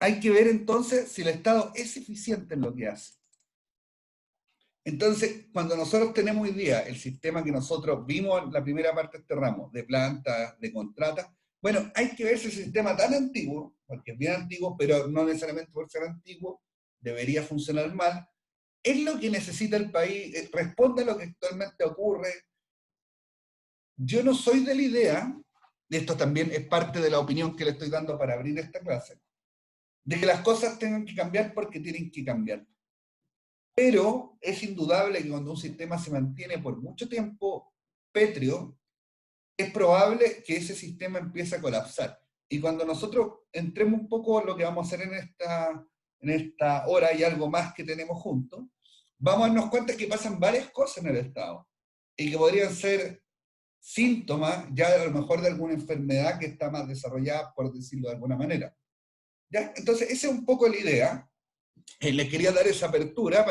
hay que ver entonces si el Estado es eficiente en lo que hace. Entonces, cuando nosotros tenemos hoy día el sistema que nosotros vimos en la primera parte de este ramo, de plantas, de contratas, bueno, hay que ver si ese sistema tan antiguo, porque es bien antiguo, pero no necesariamente por ser antiguo, debería funcionar mal, es lo que necesita el país, responde a lo que actualmente ocurre. Yo no soy de la idea, y esto también es parte de la opinión que le estoy dando para abrir esta clase, de que las cosas tengan que cambiar porque tienen que cambiar. Pero es indudable que cuando un sistema se mantiene por mucho tiempo pétreo, es probable que ese sistema empiece a colapsar. Y cuando nosotros entremos un poco en lo que vamos a hacer en esta hora y algo más que tenemos juntos, vamos a darnos cuenta que pasan varias cosas en el Estado y que podrían ser síntomas ya a lo mejor de alguna enfermedad que está más desarrollada, por decirlo de alguna manera. ¿Ya? Entonces, esa es un poco la idea. Le quería dar esa apertura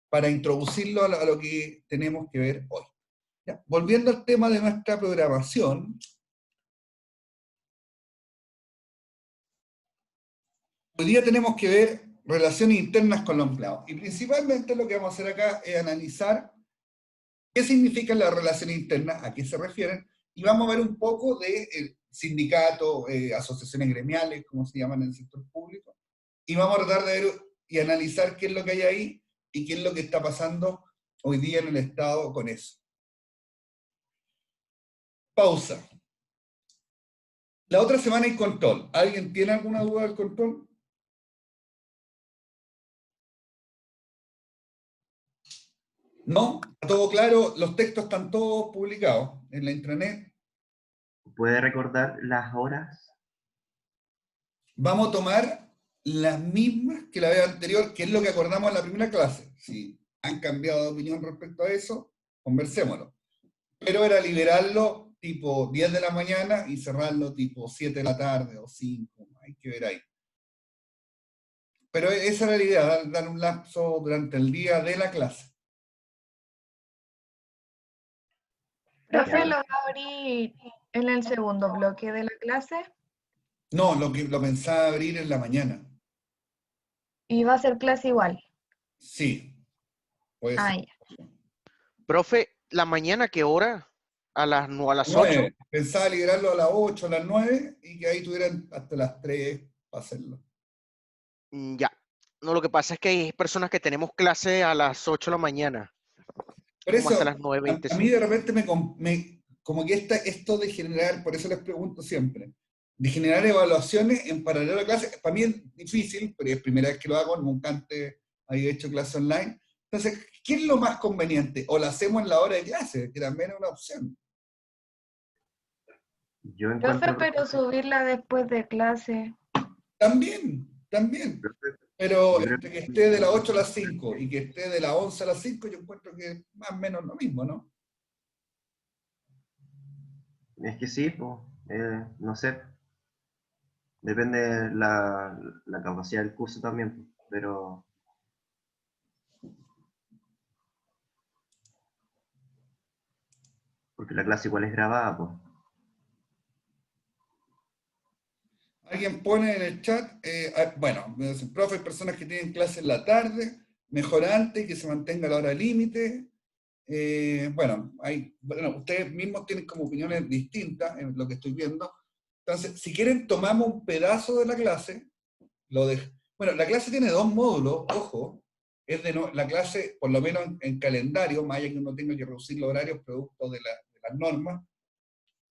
para introducirlo a lo que tenemos que ver hoy. ¿Ya? Volviendo al tema de nuestra programación, hoy día tenemos que ver relaciones internas con los empleados. Y principalmente lo que vamos a hacer acá es analizar qué significan las relaciones internas, a qué se refieren, y vamos a ver un poco de sindicatos, asociaciones gremiales, como se llaman en el sector público, y vamos a tratar de ver y analizar qué es lo que hay ahí y qué es lo que está pasando hoy día en el Estado con eso. Pausa. La otra semana hay control. ¿Alguien tiene alguna duda del control? ¿No? ¿Está todo claro? Los textos están todos publicados en la intranet. ¿Puede recordar las horas? Vamos a tomar las mismas que la vez anterior, que es lo que acordamos en la primera clase. Si han cambiado de opinión respecto a eso, conversémoslo. Pero era liberarlo tipo 10 de la mañana y cerrarlo tipo 7 de la tarde o 5. Hay que ver ahí. Pero esa era la idea, dar un lapso durante el día de la clase. Profe, ¿lo va a abrir en el segundo bloque de la clase? No, lo pensaba abrir en la mañana. ¿Y va a ser clase igual? Sí, puede ser. Ya. Profe, ¿la mañana qué hora? ¿A las 8? 9. Pensaba liberarlo a las 8, a las 9 y que ahí tuvieran hasta las 3 para hacerlo. Ya. No, lo que pasa es que hay personas que tenemos clase a las 8 de la mañana. Por Como eso, hasta las a 9:25. mí de repente como que esto de generar, por eso les pregunto siempre, de generar evaluaciones en paralelo a la clase, para mí es difícil, pero es primera vez que lo hago, nunca antes había hecho clase online. Entonces, ¿qué es lo más conveniente? ¿O lo hacemos en la hora de clase? Que también es una opción. Yo Profe, encuentro... pero subirla después de clase. También. Pero Yo creo entre que esté de las 8 a las 5 y que esté de las 11 a las 5, yo encuentro que es más o menos lo mismo, ¿no? es que sí, pues, no sé, depende la capacidad del curso también, pues, pero porque la clase igual es grabada, pues. Alguien pone en el chat, bueno, me dicen, profe, hay personas que tienen clase en la tarde, mejor antes, que se mantenga la hora límite. Bueno, ustedes mismos tienen como opiniones distintas en lo que estoy viendo. Entonces, si quieren, tomamos un pedazo de la clase. Bueno, la clase tiene 2 módulos, ojo. La clase, por lo menos en calendario, más allá que uno tenga que reducir los horarios producto de las normas,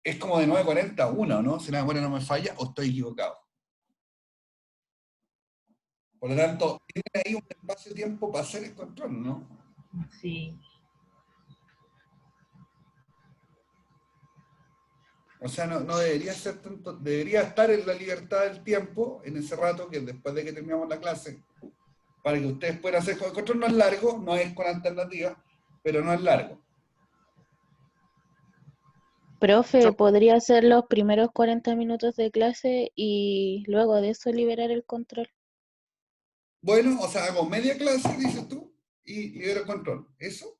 es como de 9:40 a 1, ¿no? Si la memoria no me falla, o estoy equivocado. Por lo tanto, tiene ahí un espacio de tiempo para hacer el control, ¿no? Sí. O sea, no debería ser tanto, debería estar en la libertad del tiempo, en ese rato, que después de que terminamos la clase, para que ustedes puedan hacer el control. No es largo, no es con alternativa, pero no es largo. Profe, ¿podría ser los primeros 40 minutos de clase y luego de eso liberar el control? Bueno, o sea, hago media clase, dices tú, y libero el control. ¿Eso?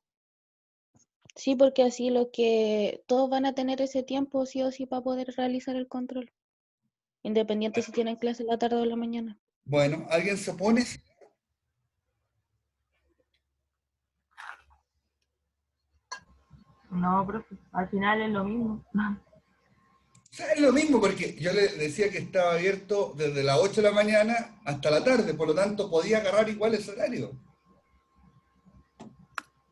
Sí, porque así lo que todos van a tener ese tiempo sí o sí para poder realizar el control. independiente si tienen clase en la tarde o en la mañana. Bueno, ¿alguien se opone? No, profe, al final es lo mismo. O sea, es lo mismo porque yo le decía que estaba abierto desde las 8 de la mañana hasta la tarde, por lo tanto podía agarrar igual ese horario.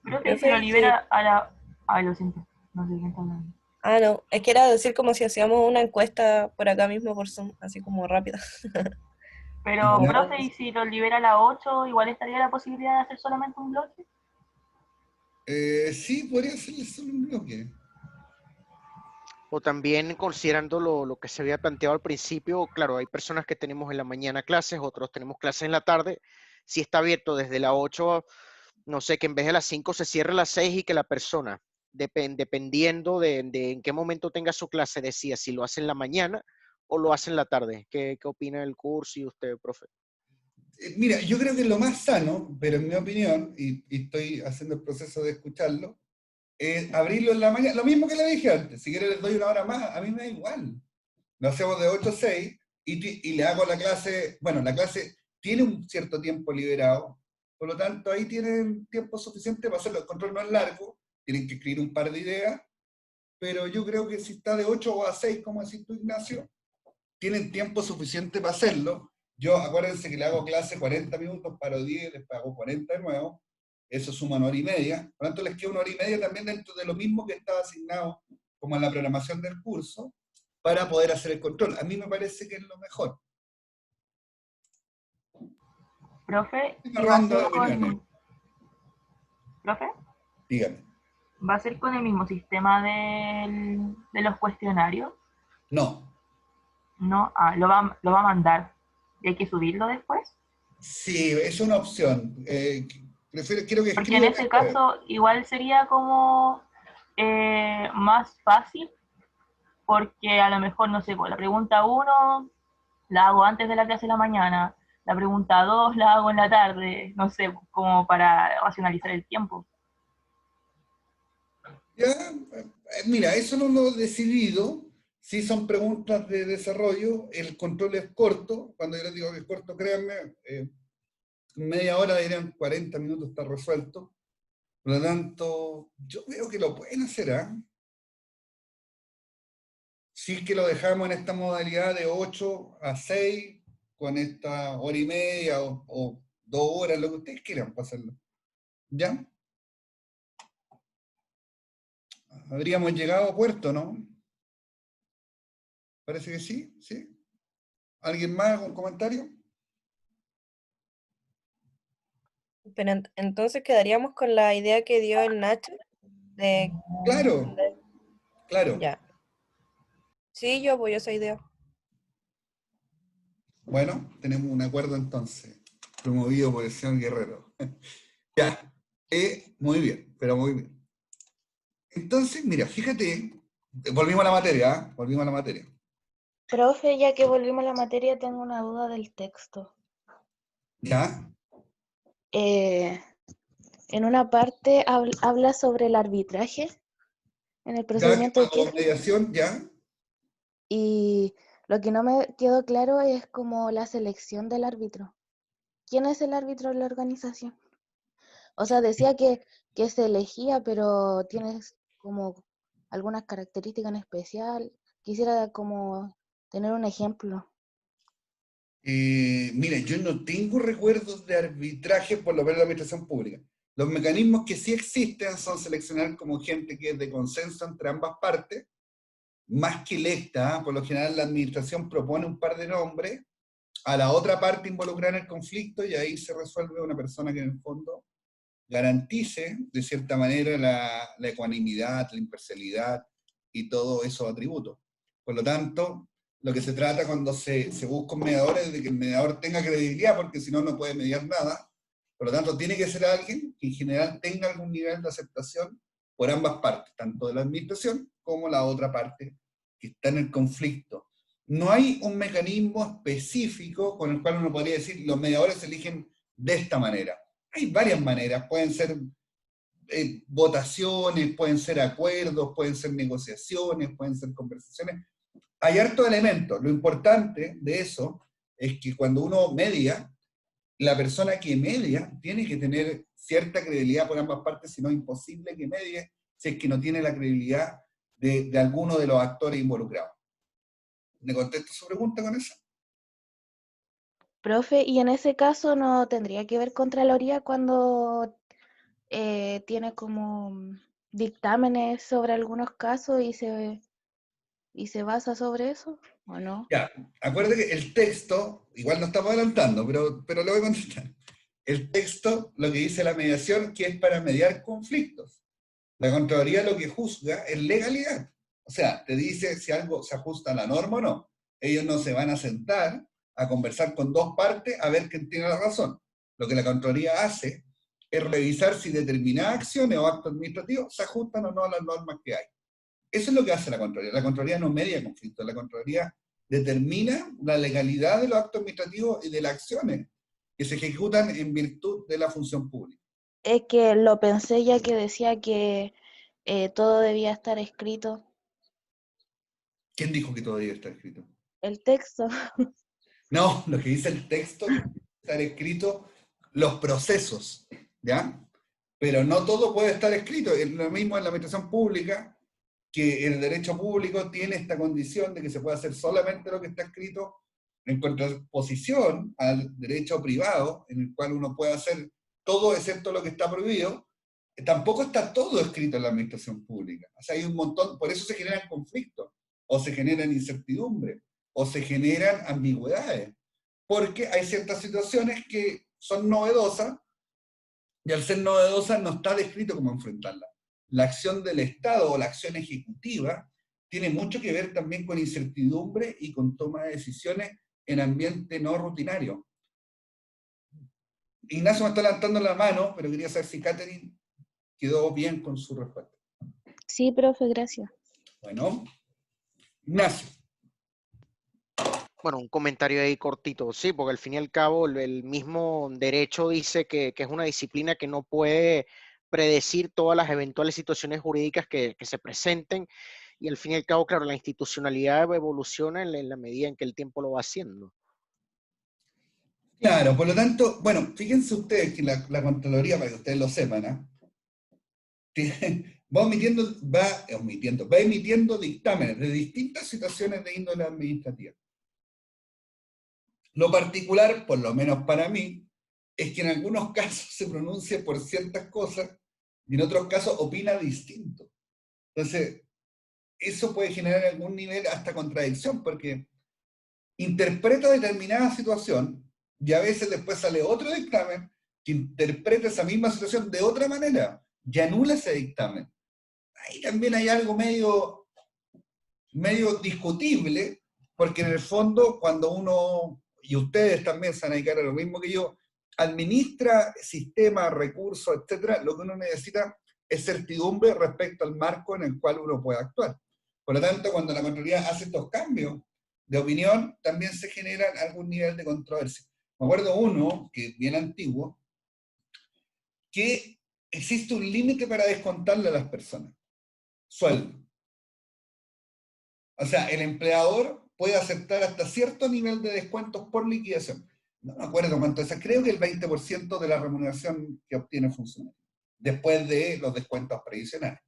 Profe, se lo libera a la... Ay, lo siento, no sé quién está hablando. Ah, no, es que era decir como si hacíamos una encuesta por acá mismo por Zoom, así como rápida. Pero, Ya. profe, ¿y si lo libera a las 8, igual estaría la posibilidad de hacer solamente un bloque? Sí, podría ser solo un bloque. O también considerando lo que se había planteado al principio, claro, hay personas que tenemos en la mañana clases, otros tenemos clases en la tarde. Si está abierto desde las 8, no sé, que en vez de las 5 se cierre a las 6 y que la persona, dependiendo de en qué momento tenga su clase, decida si lo hace en la mañana o lo hace en la tarde. ¿Qué opina del curso y usted, profe? Mira, yo creo que lo más sano, pero en mi opinión, y estoy haciendo el proceso de escucharlo, es abrirlo en la mañana. Lo mismo que le dije antes, si quiere les doy una hora más, a mí me da igual. Lo hacemos de 8 a 6 y le hago la clase, bueno, la clase tiene un cierto tiempo liberado, por lo tanto ahí tienen tiempo suficiente para hacerlo. El control no es largo, tienen que escribir un par de ideas, pero yo creo que si está de 8 a 6, como decís tú, Ignacio, tienen tiempo suficiente para hacerlo. Yo, acuérdense que le hago clase 40 minutos, paro 10, después hago 40 de nuevo, eso suma una hora y media, por lo tanto les queda una hora y media también dentro de lo mismo que estaba asignado como en la programación del curso, para poder hacer el control. A mí me parece que es lo mejor. Profe, Estoy ¿y va a narrando ser opiniones. con... ¿Profe? Dígame. ¿Va a ser con el mismo sistema de los cuestionarios? No. No, lo va a mandar. ¿Y hay que subirlo después? Sí, es una opción. Quiero que Porque en escriban ese después. caso igual sería como más fácil, porque a lo mejor, no sé, pues, la pregunta 1 la hago antes de la clase de la mañana, la pregunta 2 la hago en la tarde, no sé, como para racionalizar el tiempo. Ya, mira, eso no lo he decidido. Si son preguntas de desarrollo, el control es corto. Cuando yo les digo que es corto, créanme, media hora, dirían 40 minutos está resuelto. Por lo tanto, yo veo que lo pueden hacer, ¿ah? Si es que lo dejamos en esta modalidad de 8 a 6, con esta hora y media o 2 horas, lo que ustedes quieran para hacerlo. ¿Ya? Habríamos llegado a puerto, ¿no? Parece que sí, ¿sí? ¿Alguien más con comentario? Pero entonces quedaríamos con la idea que dio el Nacho de... Claro, claro. Ya. Sí, yo apoyo esa idea. Bueno, tenemos un acuerdo entonces, promovido por el señor Guerrero. Ya, muy bien, pero muy bien. Entonces, mira, fíjate, volvimos a la materia, ¿ah? Volvimos a la materia. Profe, ya que volvimos a la materia, tengo una duda del texto. ¿Ya? En una parte habla sobre el arbitraje en el ¿Ya que procedimiento de pagó queja mediación? ¿Ya? y lo que no me quedó claro es como la selección del árbitro. ¿Quién es el árbitro de la organización? O sea, decía que se elegía, pero tienes como algunas características en especial. Quisiera como tener un ejemplo. Mira, yo no tengo recuerdos de arbitraje por lo menos en la administración pública. Los mecanismos que sí existen son seleccionar como gente que es de consenso entre ambas partes, más que electa. Por lo general la administración propone un par de nombres, a la otra parte involucrar en el conflicto y ahí se resuelve una persona que en el fondo garantice de cierta manera la ecuanimidad, la imparcialidad y todos esos atributos. Por lo tanto, lo que se trata cuando se busca un mediador es de que el mediador tenga credibilidad, porque si no, no puede mediar nada. Por lo tanto, tiene que ser alguien que en general tenga algún nivel de aceptación por ambas partes, tanto de la administración como la otra parte que está en el conflicto. No hay un mecanismo específico con el cual uno podría decir los mediadores se eligen de esta manera. Hay varias maneras, pueden ser votaciones, pueden ser acuerdos, pueden ser negociaciones, pueden ser conversaciones, hay hartos elementos. Lo importante de eso es que cuando uno media, la persona que media tiene que tener cierta credibilidad por ambas partes, si no es imposible que medie, si es que no tiene la credibilidad de alguno de los actores involucrados. ¿Me contesto su pregunta con eso? Profe, y en ese caso no tendría que ver Contraloría cuando tiene como dictámenes sobre algunos casos y se basa sobre eso, ¿o no? Ya, acuérdate que el texto, igual no estamos adelantando, pero lo voy a contestar. El texto, lo que dice la mediación, que es para mediar conflictos. La Contraloría lo que juzga es legalidad. O sea, te dice si algo se ajusta a la norma o no. Ellos no se van a sentar a conversar con dos partes a ver quién tiene la razón. Lo que la Contraloría hace es revisar si determinadas acciones o actos administrativos se ajustan o no a las normas que hay. Eso es lo que hace la Contraloría. La Contraloría no media conflictos, la Contraloría determina la legalidad de los actos administrativos y de las acciones que se ejecutan en virtud de la función pública. Es que lo pensé ya que decía que todo debía estar escrito. ¿Quién dijo que todo debe estar escrito? El texto. No, lo que dice el texto es que debe estar escrito los procesos, ¿ya? Pero no todo puede estar escrito. Es lo mismo en la administración pública, que el derecho público tiene esta condición de que se puede hacer solamente lo que está escrito en contraposición al derecho privado, en el cual uno puede hacer todo excepto lo que está prohibido. Tampoco está todo escrito en la administración pública. O sea, hay un montón, por eso se generan conflictos, o se generan incertidumbres, o se generan ambigüedades, porque hay ciertas situaciones que son novedosas, y al ser novedosas no está descrito cómo enfrentarlas. La acción del Estado o la acción ejecutiva tiene mucho que ver también con incertidumbre y con toma de decisiones en ambiente no rutinario. Ignacio me está levantando la mano, pero quería saber si Catherine quedó bien con su respuesta. Sí, profe, gracias. Bueno, Ignacio. Bueno, un comentario ahí cortito, sí, porque al fin y al cabo el mismo derecho dice que es una disciplina que no puede predecir todas las eventuales situaciones jurídicas que se presenten, y al fin y al cabo, claro, la institucionalidad evoluciona en la medida en que el tiempo lo va haciendo. Claro, por lo tanto, bueno, fíjense ustedes que la Contraloría, para que ustedes lo sepan, va emitiendo dictámenes de distintas situaciones de índole administrativa. Lo particular, por lo menos para mí, es que en algunos casos se pronuncia por ciertas cosas y en otros casos opina distinto. Entonces, eso puede generar algún nivel hasta contradicción, porque interpreta determinada situación y a veces después sale otro dictamen que interpreta esa misma situación de otra manera y anula ese dictamen. Ahí también hay algo medio discutible, porque en el fondo cuando uno, y ustedes también se van a dedicar a lo mismo que yo, administra sistemas, recursos, etcétera, lo que uno necesita es certidumbre respecto al marco en el cual uno puede actuar. Por lo tanto, cuando la Contraloría hace estos cambios de opinión, también se genera algún nivel de controversia. Me acuerdo uno, que es bien antiguo, que existe un límite para descontarle a las personas. Sueldo. O sea, el empleador puede aceptar hasta cierto nivel de descuentos por liquidación. No me acuerdo cuánto es, creo que el 20% de la remuneración que obtiene el funcionario, después de los descuentos previsionales.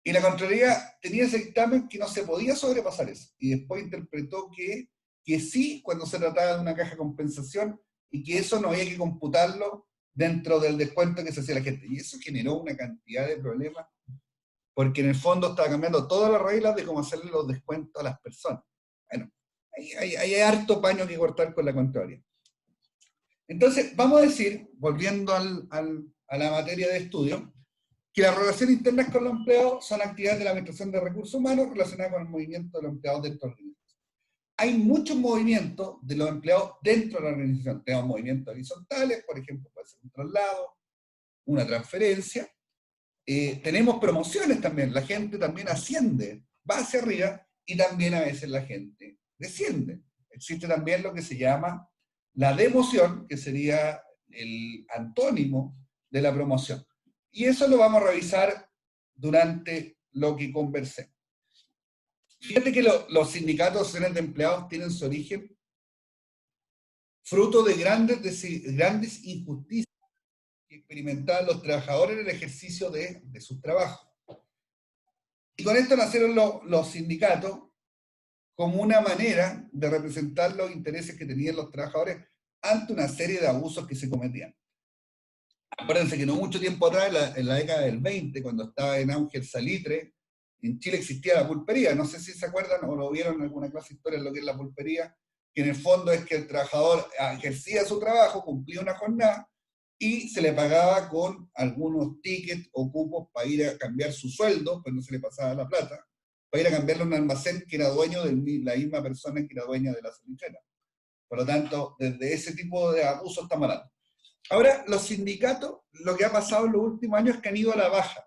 Y la Contraloría tenía ese dictamen que no se podía sobrepasar eso, y después interpretó que sí, cuando se trataba de una caja de compensación, y que eso no había que computarlo dentro del descuento que se hacía la gente. Y eso generó una cantidad de problemas, porque en el fondo estaba cambiando todas las reglas de cómo hacerle los descuentos a las personas. Bueno, hay harto paño que cortar con la Contraloría. Entonces, vamos a decir, volviendo a la materia de estudio, que las relaciones internas con los empleados son actividades de la Administración de Recursos Humanos relacionadas con el movimiento de los empleados dentro de la organización. Hay muchos movimientos de los empleados dentro de la organización. Tenemos movimientos horizontales, por ejemplo, puede ser un traslado, una transferencia. Tenemos promociones también, la gente también asciende, va hacia arriba, y también a veces la gente desciende. Existe también lo que se llama la democión, que sería el antónimo de la promoción. Y eso lo vamos a revisar durante lo que conversemos. Fíjate que los sindicatos de asociaciones de empleados tienen su origen fruto de grandes injusticias que experimentaban los trabajadores en el ejercicio de sus trabajos. Y con esto nacieron los sindicatos como una manera de representar los intereses que tenían los trabajadores ante una serie de abusos que se cometían. Acuérdense que no mucho tiempo atrás, en la década del 20, cuando estaba en auge el salitre, en Chile existía la pulpería. No sé si se acuerdan o lo vieron en alguna clase de historia de lo que es la pulpería, que en el fondo es que el trabajador ejercía su trabajo, cumplía una jornada, y se le pagaba con algunos tickets o cupos para ir a cambiar su sueldo, pues no se le pasaba la plata, para ir a cambiarlo a un almacén que era dueño de la misma persona que era dueña de la salitrera. Por lo tanto, desde ese tipo de abusos estamos hablando. Ahora, los sindicatos, lo que ha pasado en los últimos años es que han ido a la baja.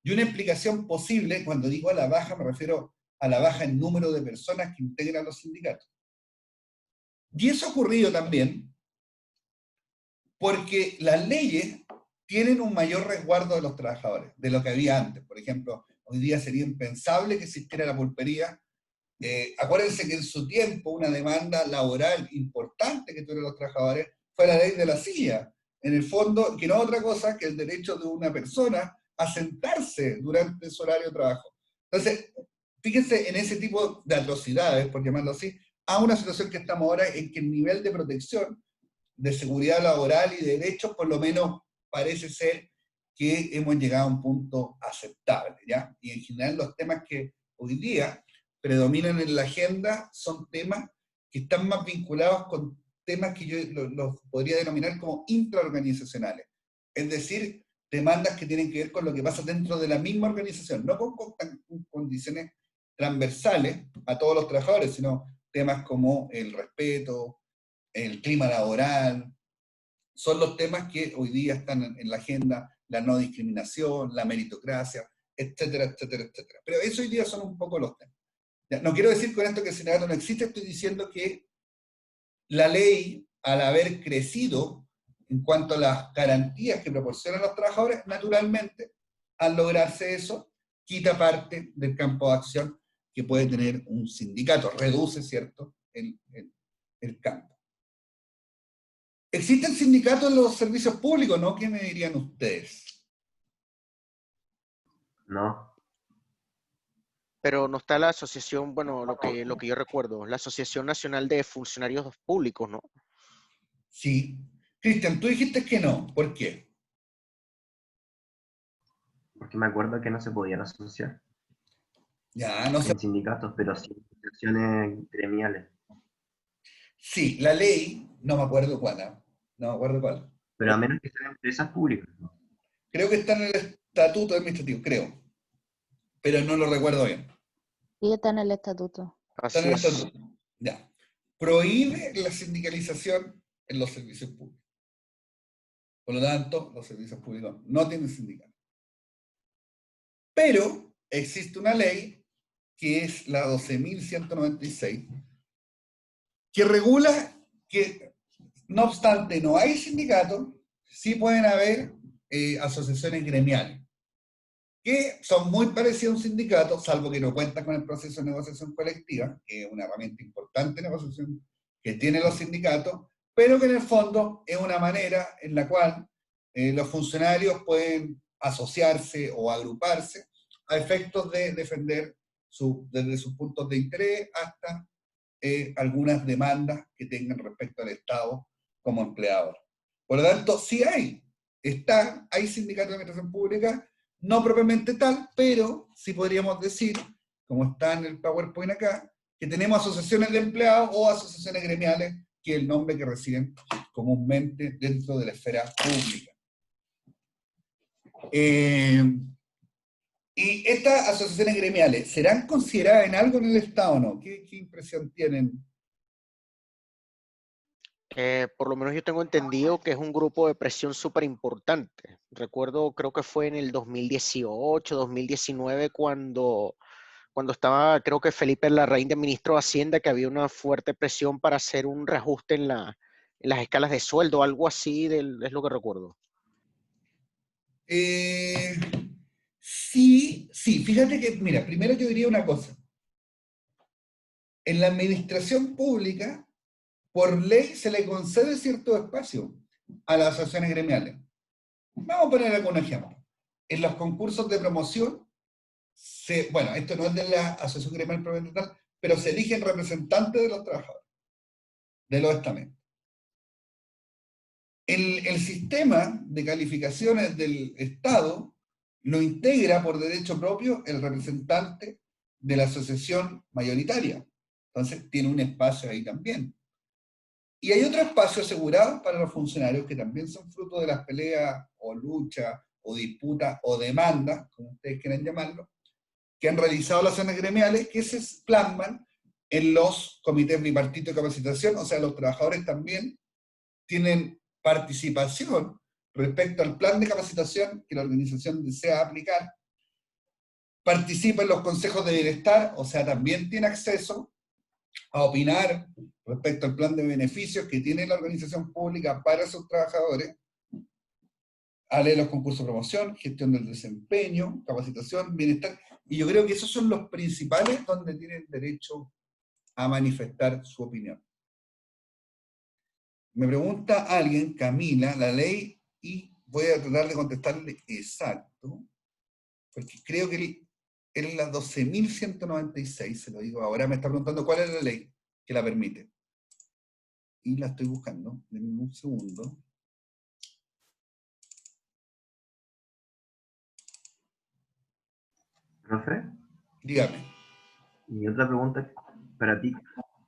Y una explicación posible, cuando digo a la baja, me refiero a la baja en número de personas que integran los sindicatos. Y eso ha ocurrido también porque las leyes tienen un mayor resguardo de los trabajadores, de lo que había antes. Por ejemplo, hoy día sería impensable que existiera la pulpería. Acuérdense que en su tiempo una demanda laboral importante que tuvieron los trabajadores fue la ley de la silla. En el fondo, que no es otra cosa que el derecho de una persona a sentarse durante su horario de trabajo. Entonces, fíjense en ese tipo de atrocidades, por llamarlo así, a una situación que estamos ahora en que el nivel de protección, de seguridad laboral y de derechos, por lo menos parece ser que hemos llegado a un punto aceptable, ¿ya? Y en general los temas que hoy día predominan en la agenda son temas que están más vinculados con temas que yo los podría denominar como intraorganizacionales. Es decir, demandas que tienen que ver con lo que pasa dentro de la misma organización, no con condiciones transversales a todos los trabajadores, sino temas como el respeto, el clima laboral, son los temas que hoy día están en la agenda, la no discriminación, la meritocracia, etcétera, etcétera, etcétera. Pero eso hoy día son un poco los temas. Ya, no quiero decir con esto que el sindicato no existe, estoy diciendo que la ley, al haber crecido en cuanto a las garantías que proporcionan los trabajadores, naturalmente, al lograrse eso, quita parte del campo de acción que puede tener un sindicato, reduce, ¿cierto?, el campo. ¿Existen sindicatos en los servicios públicos, no? ¿Qué me dirían ustedes? No, Pero no está la asociación, bueno, lo que yo recuerdo, la Asociación Nacional de Funcionarios Públicos, ¿no? Sí. Cristian, tú dijiste que no. ¿Por qué? porque me acuerdo que no se podían asociar Ya, no sé. en sindicatos, pero sí en asociaciones gremiales. Sí, la ley, no me acuerdo cuál, ¿ah? No me acuerdo cuál. Pero a menos que sean empresas públicas, ¿no? Creo que está en el estatuto administrativo, creo. Pero no lo recuerdo bien. Y está en el estatuto. Está en Así el es. estatuto. Ya. Prohíbe la sindicalización en los servicios públicos. Por lo tanto, los servicios públicos no tienen sindicato. Pero existe una ley, que es la 12.196, que regula que, no obstante no hay sindicatos, sí pueden haber asociaciones gremiales, que son muy parecidas a un sindicato, salvo que no cuentan con el proceso de negociación colectiva, que es una herramienta importante de negociación que tienen los sindicatos, pero que en el fondo es una manera en la cual los funcionarios pueden asociarse o agruparse a efectos de defender desde sus puntos de interés hasta algunas demandas que tengan respecto al Estado como empleador. Por lo tanto, sí hay sindicatos de administración pública, no propiamente tal, pero sí podríamos decir, como está en el PowerPoint acá, que tenemos asociaciones de empleados o asociaciones gremiales, que es el nombre que reciben comúnmente dentro de la esfera pública. ¿Y estas asociaciones gremiales serán consideradas en algo en el Estado o no? ¿Qué impresión tienen? Por lo menos yo tengo entendido que es un grupo de presión súper importante. Recuerdo, creo que fue en el 2018, 2019, cuando estaba, creo que Felipe Larraín de ministro de Hacienda, que había una fuerte presión para hacer un reajuste en las escalas de sueldo, algo así, es lo que recuerdo. Sí, sí, fíjate que, mira, primero yo diría una cosa. En la administración pública, por ley se le concede cierto espacio a las asociaciones gremiales. Vamos a poner algún ejemplo. En los concursos de promoción, bueno, esto no es de la asociación gremial propiamente tal, pero se eligen representantes de los trabajadores, de los estamentos. El sistema de calificaciones del Estado lo integra por derecho propio el representante de la asociación mayoritaria. Entonces tiene un espacio ahí también. Y hay otro espacio asegurado para los funcionarios que también son fruto de las peleas o luchas o disputas o demandas, como ustedes quieran llamarlo, que han realizado las zonas gremiales, que se plasman en los comités bipartitos de capacitación. O sea, los trabajadores también tienen participación respecto al plan de capacitación que la organización desea aplicar, participa en los consejos de bienestar, o sea, también tiene acceso a opinar respecto al plan de beneficios que tiene la organización pública para sus trabajadores, a leer los concursos de promoción, gestión del desempeño, capacitación, bienestar, y yo creo que esos son los principales donde tienen derecho a manifestar su opinión. Me pregunta alguien, Camila, la ley, y voy a tratar de contestarle exacto, porque creo que es la 12.196, se lo digo ahora, me está preguntando cuál es la ley que la permite. Y la estoy buscando, denme un segundo. Profe, Dígame. y otra pregunta para ti,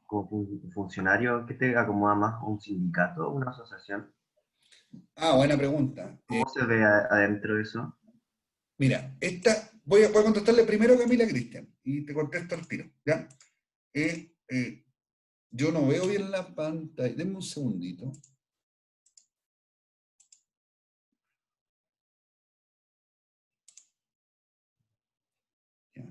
como funcionario, ¿qué te acomoda más? ¿Un sindicato o una asociación? Ah, buena pregunta. ¿Cómo se ve adentro de eso? Mira, voy a contestarle primero a Camila Cristian, y te contesto al tiro, ¿ya? Yo no veo bien la pantalla, denme un segundito. Ya.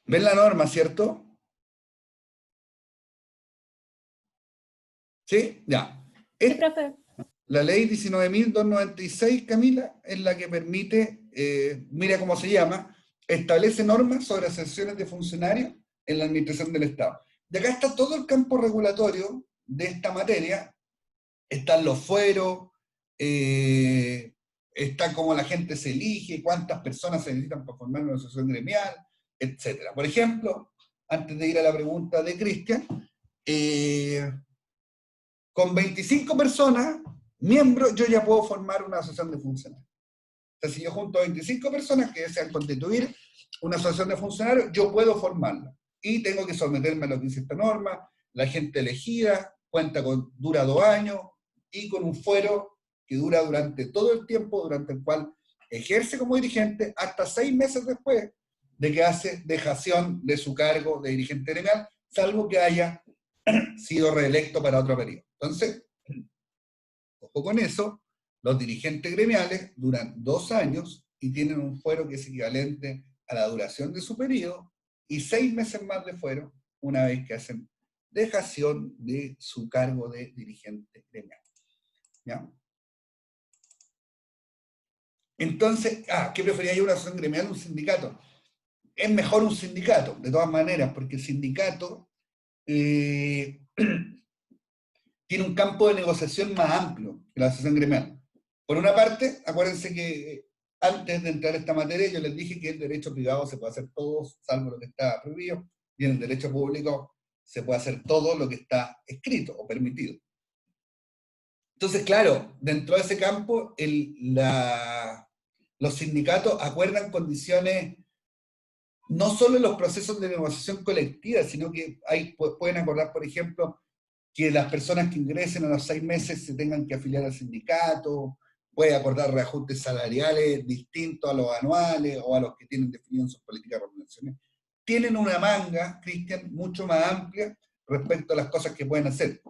¿Ven la norma, cierto? ¿Sí? Ya. Sí, profe. La ley 19.296, Camila, es la que permite, mira cómo se llama, establece normas sobre ascensiones de funcionarios en la administración del Estado. Y acá está todo el campo regulatorio de esta materia, están los fueros, está cómo la gente se elige, cuántas personas se necesitan para formar una asociación gremial, etc. Por ejemplo, antes de ir a la pregunta de Cristian, con 25 personas, miembros, yo ya puedo formar una asociación de funcionarios. O sea, si yo junto a 25 personas que desean constituir una asociación de funcionarios, yo puedo formarla. Y tengo que someterme a lo que dice esta norma, la gente elegida, dura 2 años, y con un fuero que dura durante todo el tiempo durante el cual ejerce como dirigente hasta 6 meses después de que hace dejación de su cargo de dirigente gremial, salvo que haya sido reelecto para otro periodo. Entonces, ojo con eso, los dirigentes gremiales duran 2 años y tienen un fuero que es equivalente a la duración de su periodo y 6 meses más de fuero una vez que hacen dejación de su cargo de dirigente gremial. ¿Ya? Entonces, ¿qué prefería yo, una asociación gremial o un sindicato? Es mejor un sindicato, de todas maneras, porque el sindicato tiene un campo de negociación más amplio que la asociación gremial. Por una parte, acuérdense que antes de entrar a esta materia yo les dije que el derecho privado se puede hacer todo, salvo lo que está prohibido, y en el derecho público se puede hacer todo lo que está escrito o permitido. Entonces, claro, dentro de ese campo, los sindicatos acuerdan condiciones no solo en los procesos de negociación colectiva, sino que pueden acordar, por ejemplo, que las personas que ingresen a los 6 meses se tengan que afiliar al sindicato, puede acordar reajustes salariales distintos a los anuales o a los que tienen definido en sus políticas de remuneraciones. Tienen una manga, Cristian, mucho más amplia respecto a las cosas que pueden hacer.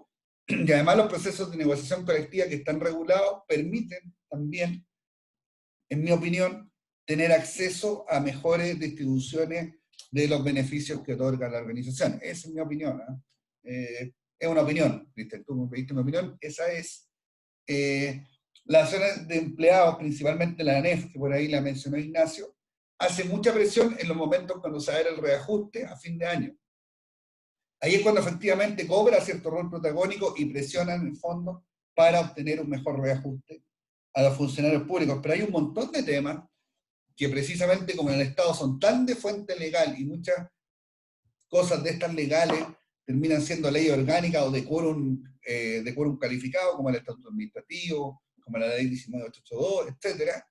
Y además los procesos de negociación colectiva que están regulados permiten también, en mi opinión, tener acceso a mejores distribuciones de los beneficios que otorga la organización. Esa es mi opinión. Es una opinión, Cristian, tú me pediste mi opinión, esa es. las asociaciones de empleados, principalmente la ANEF, que por ahí la mencionó Ignacio, hace mucha presión en los momentos cuando se haga el reajuste a fin de año. Ahí es cuando efectivamente cobra cierto rol protagónico y presiona en el fondo para obtener un mejor reajuste a los funcionarios públicos. Pero hay un montón de temas que precisamente como en el Estado son tan de fuente legal y muchas cosas de estas legales terminan siendo ley orgánica o de quórum calificado, como el Estatuto Administrativo, como la Ley 19.882, etcétera,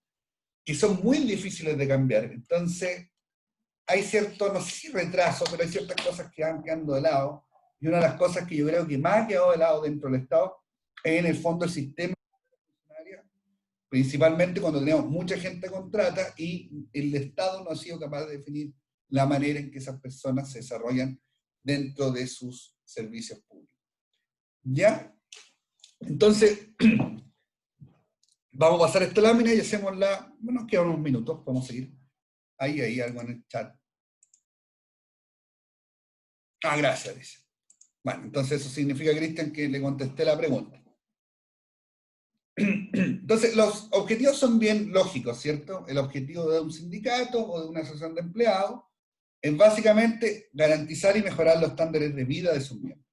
que son muy difíciles de cambiar. Entonces, hay cierto, no sé si retraso, pero hay ciertas cosas que van quedando de lado, y una de las cosas que yo creo que más ha quedado de lado dentro del Estado es en el fondo el sistema funcionario, principalmente cuando tenemos mucha gente contrata y el Estado no ha sido capaz de definir la manera en que esas personas se desarrollan dentro de sus servicios públicos. ¿Ya? Entonces, vamos a pasar esta lámina y hacemos la... Bueno, nos quedan unos minutos, podemos seguir. Ahí hay algo en el chat. Ah, gracias, dice. Bueno, entonces eso significa, Cristian, que le contesté la pregunta. Entonces, los objetivos son bien lógicos, ¿cierto? El objetivo de un sindicato o de una asociación de empleados es básicamente garantizar y mejorar los estándares de vida de sus miembros.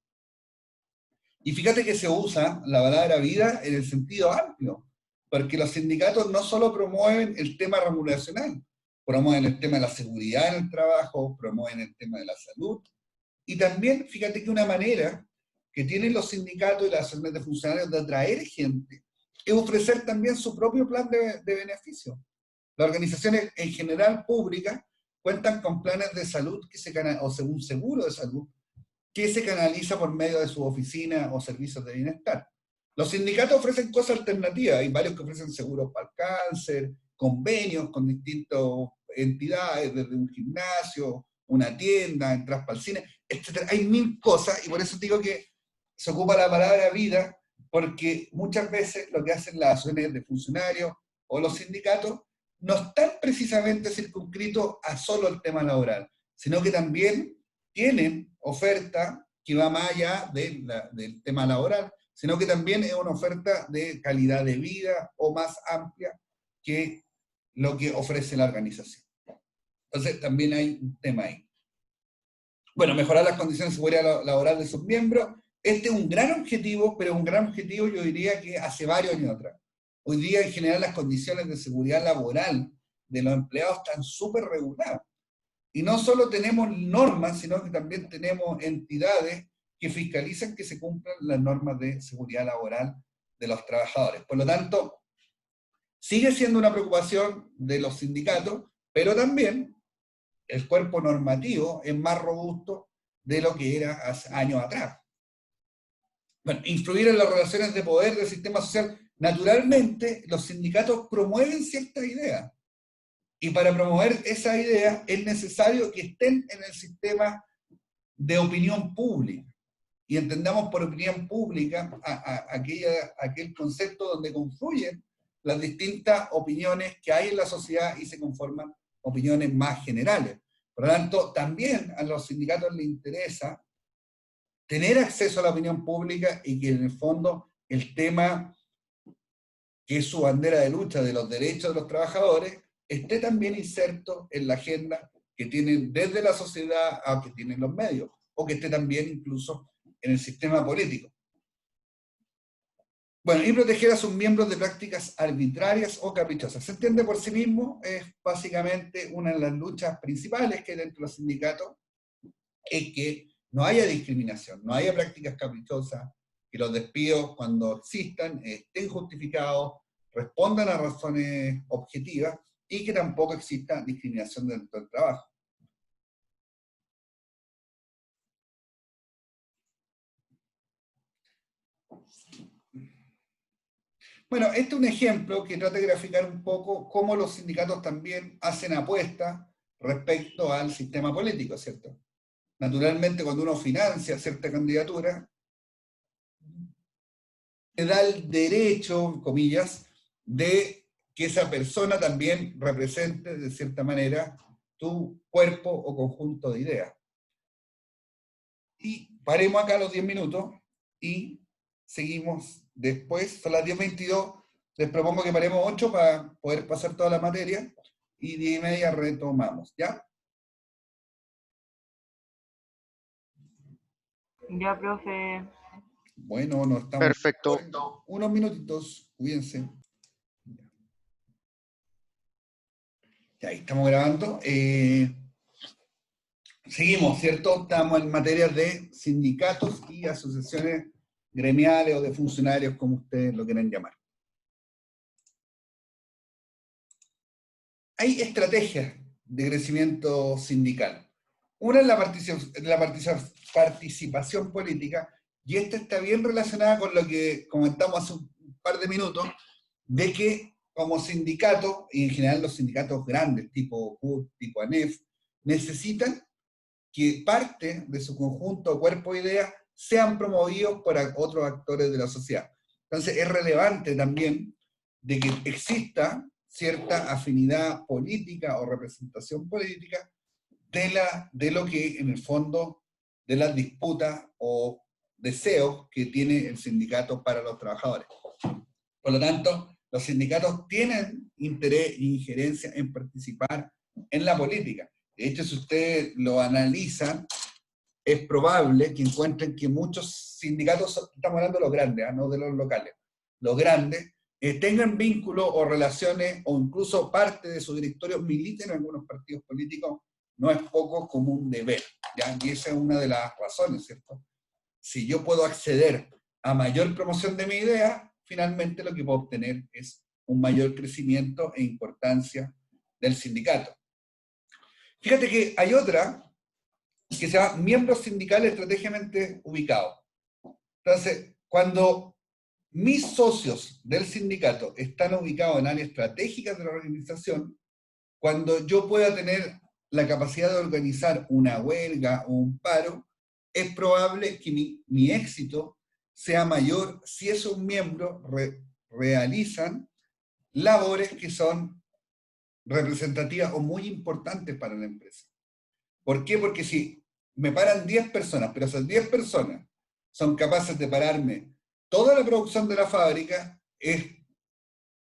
Y fíjate que se usa la palabra vida en el sentido amplio, porque los sindicatos no solo promueven el tema remuneracional, promueven el tema de la seguridad en el trabajo, promueven el tema de la salud, y también, fíjate que una manera que tienen los sindicatos y las asociaciones de funcionarios de atraer gente es ofrecer también su propio plan de beneficio. Las organizaciones en general públicas cuentan con planes de salud o un seguro de salud que se canaliza por medio de su oficina o servicios de bienestar. Los sindicatos ofrecen cosas alternativas, hay varios que ofrecen seguros para el cáncer, convenios con distintas entidades, desde un gimnasio, una tienda, entras para el cine, etc. Hay mil cosas, y por eso digo que se ocupa la palabra vida, porque muchas veces lo que hacen las asociaciones de funcionarios o los sindicatos no están precisamente circunscritos a solo el tema laboral, sino que también tienen oferta que va más allá del tema laboral, sino que también es una oferta de calidad de vida o más amplia que lo que ofrece la organización. Entonces también hay un tema ahí. Bueno, mejorar las condiciones de seguridad laboral de sus miembros. Este es un gran objetivo, pero un gran objetivo yo diría que hace varios años atrás. Hoy día en general las condiciones de seguridad laboral de los empleados están súper reguladas. Y no solo tenemos normas, sino que también tenemos entidades que fiscalizan que se cumplan las normas de seguridad laboral de los trabajadores. Por lo tanto, sigue siendo una preocupación de los sindicatos, pero también el cuerpo normativo es más robusto de lo que era hace años atrás. Bueno, influir en las relaciones de poder del sistema social. Naturalmente, los sindicatos promueven ciertas ideas. Y para promover esa idea es necesario que estén en el sistema de opinión pública. Y entendamos por opinión pública aquel concepto donde confluyen las distintas opiniones que hay en la sociedad y se conforman opiniones más generales. Por lo tanto, también a los sindicatos les interesa tener acceso a la opinión pública y que en el fondo el tema que es su bandera de lucha de los derechos de los trabajadores esté también inserto en la agenda que tienen desde la sociedad a que tienen los medios, o que esté también incluso en el sistema político. Bueno, y proteger a sus miembros de prácticas arbitrarias o caprichosas. Se entiende por sí mismo, es básicamente una de las luchas principales que hay dentro de los sindicatos, es que no haya discriminación, no haya prácticas caprichosas, que los despidos cuando existan estén justificados, respondan a razones objetivas, y que tampoco exista discriminación dentro del trabajo. Bueno, este es un ejemplo que trata de graficar un poco cómo los sindicatos también hacen apuestas respecto al sistema político, ¿cierto? Naturalmente, cuando uno financia cierta candidatura, te da el derecho, comillas, de que esa persona también represente, de cierta manera, tu cuerpo o conjunto de ideas. Y paremos acá los 10 minutos y seguimos después, son las 10:22, Les propongo que paremos 8 para poder pasar toda la materia y 10:30 retomamos, ¿ya? Ya, profe. Bueno, nos estamos... Perfecto. Unos minutitos, cuídense. Ya, ahí estamos grabando. Seguimos, ¿cierto? Estamos en materia de sindicatos y asociaciones gremiales o de funcionarios, como ustedes lo quieran llamar. Hay estrategias de crecimiento sindical. Una es la participación política, y esta está bien relacionada con lo que comentamos hace un par de minutos, de que como sindicato, y en general los sindicatos grandes, tipo CUT, tipo ANEF, necesitan que parte de su conjunto o cuerpo de ideas sean promovidos por otros actores de la sociedad. Entonces es relevante también de que exista cierta afinidad política o representación política de lo que en el fondo de las disputas o deseos que tiene el sindicato para los trabajadores. Por lo tanto, los sindicatos tienen interés e injerencia en participar en la política. De hecho, si ustedes lo analizan, es probable que encuentren que muchos sindicatos, estamos hablando de los grandes, no de los locales, los grandes, tengan vínculos o relaciones, o incluso parte de su directorio militen en algunos partidos políticos, no es poco común de ver, ¿ya? Y esa es una de las razones, ¿cierto? Si yo puedo acceder a mayor promoción de mi idea, finalmente lo que puedo obtener es un mayor crecimiento e importancia del sindicato. Fíjate que hay otra que se llama miembros sindicales estratégicamente ubicados. Entonces, cuando mis socios del sindicato están ubicados en áreas estratégicas de la organización, cuando yo pueda tener la capacidad de organizar una huelga o un paro, es probable que mi éxito sea mayor si esos miembros realizan labores que son representativas o muy importantes para la empresa. ¿Por qué? Porque si me paran 10 personas, pero esas 10 personas son capaces de pararme toda la producción de la fábrica, es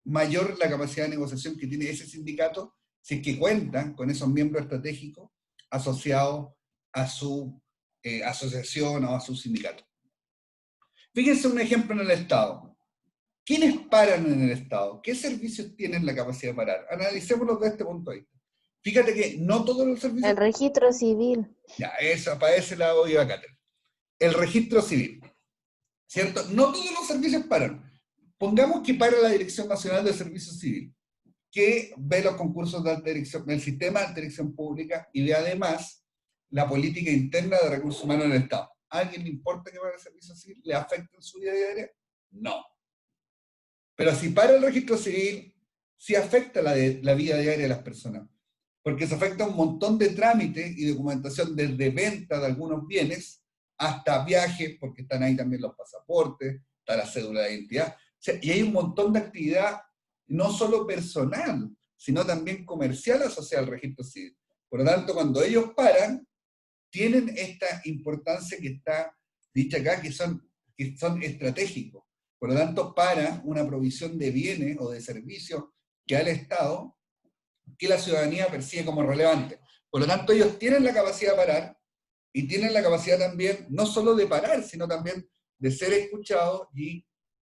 mayor la capacidad de negociación que tiene ese sindicato si es que cuentan con esos miembros estratégicos asociados a su asociación o a su sindicato. Fíjense un ejemplo en el Estado. ¿Quiénes paran en el Estado? ¿Qué servicios tienen la capacidad de parar? Analicémoslo desde este punto de vista. Fíjate que no todos los servicios... El registro civil. Ya, eso, para ese lado iba Cáter. El registro civil, ¿cierto? No todos los servicios paran. Pongamos que para la Dirección Nacional de Servicio Civil, que ve los concursos del sistema de dirección pública y ve además la política interna de recursos humanos del Estado. ¿A alguien le importa que para el servicio civil le afecte en su vida diaria? No. Pero si para el registro civil, sí afecta la vida diaria de las personas, porque se afecta un montón de trámites y documentación desde venta de algunos bienes hasta viajes, porque están ahí también los pasaportes, está la cédula de identidad, o sea, y hay un montón de actividad, no solo personal, sino también comercial asociada al registro civil. Por lo tanto, cuando ellos paran, tienen esta importancia que está dicha acá, que son estratégicos. Por lo tanto, para una provisión de bienes o de servicios que al Estado, que la ciudadanía percibe como relevante. Por lo tanto, ellos tienen la capacidad de parar, y tienen la capacidad también, no solo de parar, sino también de ser escuchados y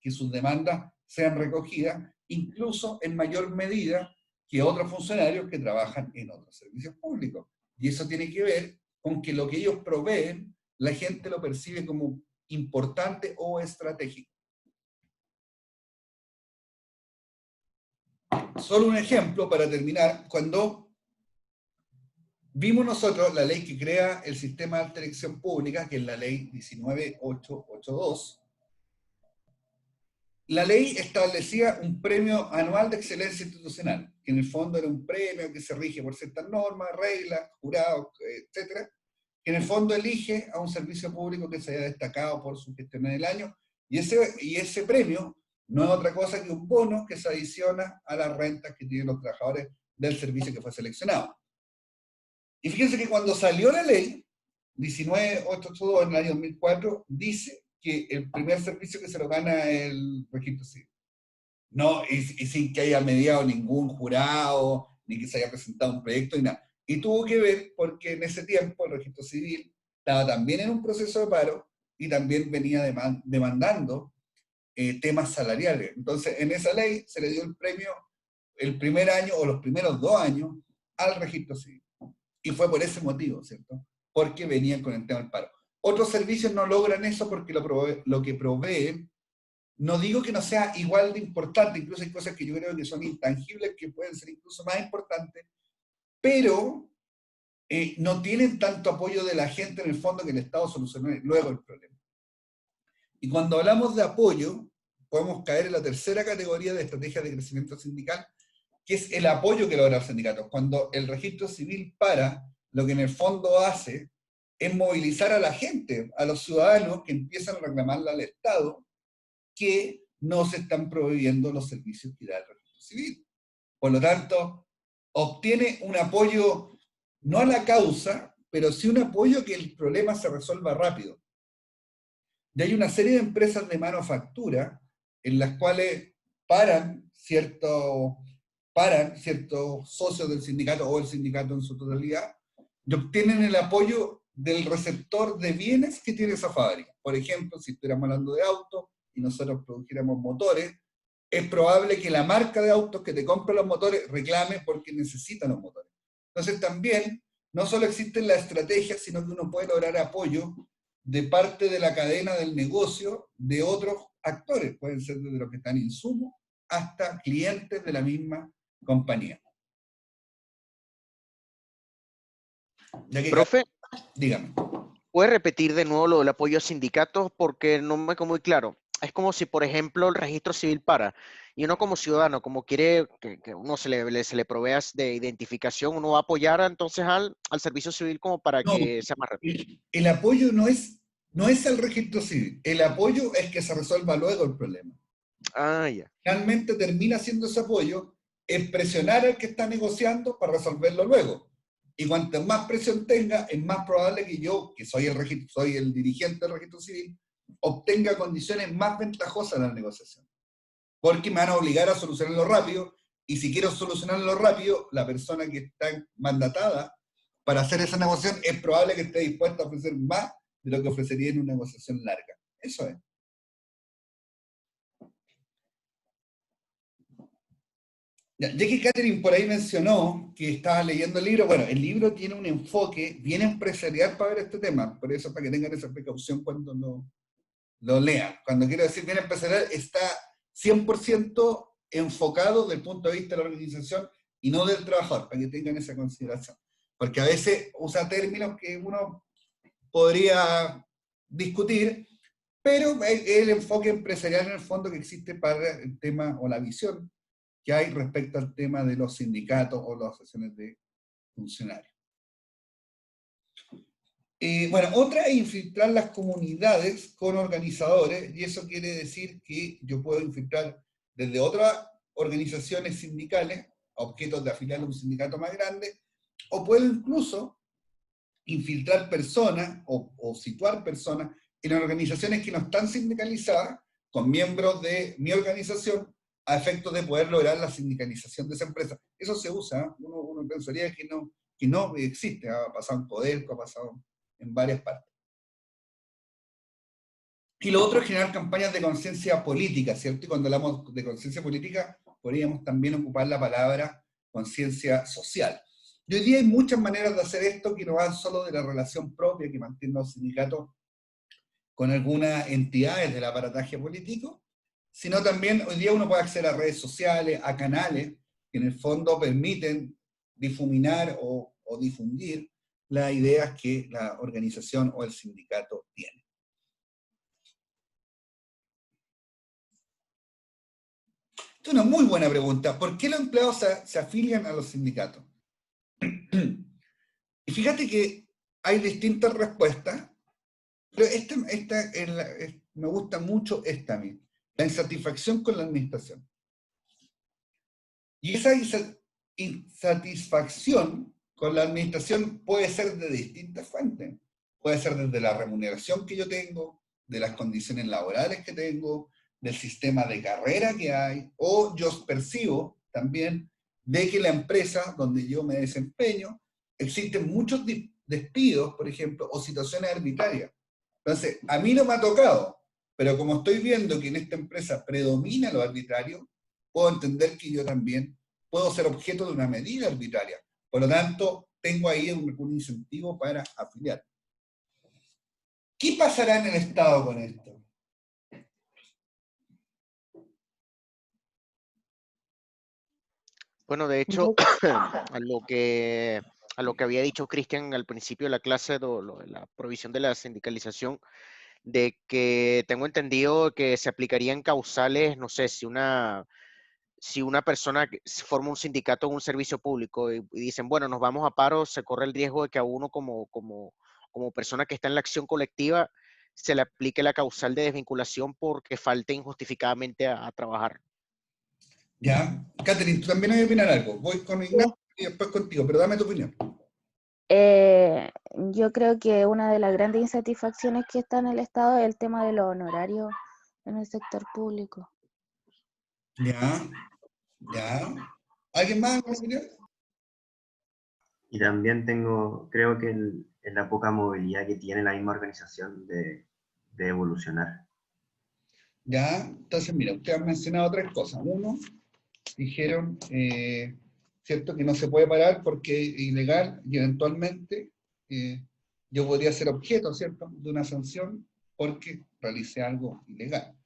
que sus demandas sean recogidas, incluso en mayor medida que otros funcionarios que trabajan en otros servicios públicos. Y eso tiene que ver con que lo que ellos proveen, la gente lo percibe como importante o estratégico. Solo un ejemplo para terminar, cuando vimos nosotros la ley que crea el sistema de alta dirección pública, que es la ley 19882, la ley establecía un premio anual de excelencia institucional, que en el fondo era un premio que se rige por ciertas normas, reglas, jurados, etcétera, que en el fondo elige a un servicio público que se haya destacado por su gestión en el año, y ese premio no es otra cosa que un bono que se adiciona a las rentas que tienen los trabajadores del servicio que fue seleccionado. Y fíjense que cuando salió la ley 19882 en el año 2004, dice que el primer servicio que se lo gana es el registro civil. No, y sin que haya mediado ningún jurado, ni que se haya presentado un proyecto, ni nada. Y tuvo que ver porque en ese tiempo el registro civil estaba también en un proceso de paro y también venía demandando temas salariales. Entonces, en esa ley se le dio el premio el primer año o los primeros 2 años al registro civil. Y fue por ese motivo, ¿cierto? Porque venían con el tema del paro. Otros servicios no logran eso porque lo que proveen, no digo que no sea igual de importante, incluso hay cosas que yo creo que son intangibles, que pueden ser incluso más importantes, pero no tienen tanto apoyo de la gente en el fondo que el Estado solucione luego el problema. Y cuando hablamos de apoyo, podemos caer en la tercera categoría de estrategias de crecimiento sindical, que es el apoyo que logran los sindicatos. Cuando el registro civil para, lo que en el fondo hace es movilizar a la gente, a los ciudadanos que empiezan a reclamarle al Estado que no se están proveyendo los servicios que da el registro civil. Por lo tanto, obtiene un apoyo, no a la causa, pero sí un apoyo que el problema se resuelva rápido. Y hay una serie de empresas de manufactura en las cuales paran ciertos socios del sindicato o el sindicato en su totalidad y obtienen el apoyo del receptor de bienes que tiene esa fábrica. Por ejemplo, si estuviéramos hablando de autos y nosotros produjéramos motores, es probable que la marca de autos que te compra los motores reclame porque necesitan los motores. Entonces también, no solo existen las estrategias, sino que uno puede lograr apoyo de parte de la cadena del negocio de otros actores. Pueden ser desde los que están en insumos hasta clientes de la misma compañía. Ya que, Profe, dígame. ¿puede repetir de nuevo lo del apoyo a sindicatos? Porque no me quedó muy claro. Es como si, por ejemplo, el registro civil para, y uno como ciudadano, como quiere que uno se le provea de identificación, uno va a apoyar entonces al servicio civil como para No, que sea más rápido. el apoyo no es el registro civil, el apoyo es que se resuelva luego el problema. Ah, ya. Finalmente termina siendo ese apoyo, es presionar al que está negociando para resolverlo luego. Y cuanto más presión tenga, es más probable que yo, que soy el dirigente del registro civil, obtenga condiciones más ventajosas en la negociación. Porque me van a obligar a solucionarlo rápido, y si quiero solucionarlo rápido, la persona que está mandatada para hacer esa negociación es probable que esté dispuesta a ofrecer más de lo que ofrecería en una negociación larga. Eso es. Ya que Catherine por ahí mencionó que estaba leyendo el libro, bueno, el libro tiene un enfoque bien empresarial para ver este tema, por eso para que tengan esa precaución cuando lo lean. Cuando quiero decir bien empresarial, está 100% enfocado desde el punto de vista de la organización y no del trabajador, para que tengan esa consideración. Porque a veces usa términos que uno podría discutir, pero el enfoque empresarial en el fondo que existe para el tema o la visión que hay respecto al tema de los sindicatos o las asociaciones de funcionarios. Bueno, otra es infiltrar las comunidades con organizadores, y eso quiere decir que yo puedo infiltrar desde otras organizaciones sindicales, objetos de afiliar a un sindicato más grande, o puedo incluso infiltrar personas o situar personas en organizaciones que no están sindicalizadas, con miembros de mi organización, a efectos de poder lograr la sindicalización de esa empresa. Eso se usa, ¿eh? Uno pensaría que no existe, ha pasado en Codelco, ha pasado en varias partes. Y lo otro es generar campañas de conciencia política, ¿cierto? Y cuando hablamos de conciencia política, podríamos también ocupar la palabra conciencia social. Y hoy día hay muchas maneras de hacer esto que no van solo de la relación propia que mantienen los sindicatos con algunas entidades del aparataje político, sino también hoy día uno puede acceder a redes sociales, a canales que en el fondo permiten difuminar o difundir las ideas que la organización o el sindicato tiene. Esta es una muy buena pregunta. ¿Por qué los empleados se afilian a los sindicatos? Y fíjate que hay distintas respuestas, pero me gusta mucho esta a mí. La insatisfacción con la administración. Y esa insatisfacción con la administración puede ser de distintas fuentes. Puede ser desde la remuneración que yo tengo, de las condiciones laborales que tengo, del sistema de carrera que hay, o yo percibo también de que la empresa donde yo me desempeño, existen muchos despidos, por ejemplo, o situaciones arbitrarias. Entonces, a mí no me ha tocado, pero como estoy viendo que en esta empresa predomina lo arbitrario, puedo entender que yo también puedo ser objeto de una medida arbitraria. Por lo tanto, tengo ahí un incentivo para afiliar. ¿Qué pasará en el Estado con esto? Bueno, de hecho, a lo que había dicho Cristian al principio de la clase, lo de la provisión de la sindicalización, de que tengo entendido que se aplicarían causales, no sé, si una persona forma un sindicato en un servicio público y dicen, bueno, nos vamos a paro, se corre el riesgo de que a uno como persona que está en la acción colectiva se le aplique la causal de desvinculación porque falte injustificadamente a trabajar. Ya, Catherine, tú también hay que opinar algo. Voy con Ignacio y después contigo, pero dame tu opinión. Yo creo que una de las grandes insatisfacciones que está en el Estado es el tema de los honorarios en el sector público. Ya. ¿Alguien más? Y también creo que en la poca movilidad que tiene la misma organización de evolucionar. Ya, entonces mira, ustedes han mencionado tres cosas. Uno, dijeron, ¿cierto?, que no se puede parar porque es ilegal y eventualmente yo podría ser objeto, ¿cierto?, de una sanción porque realicé algo ilegal,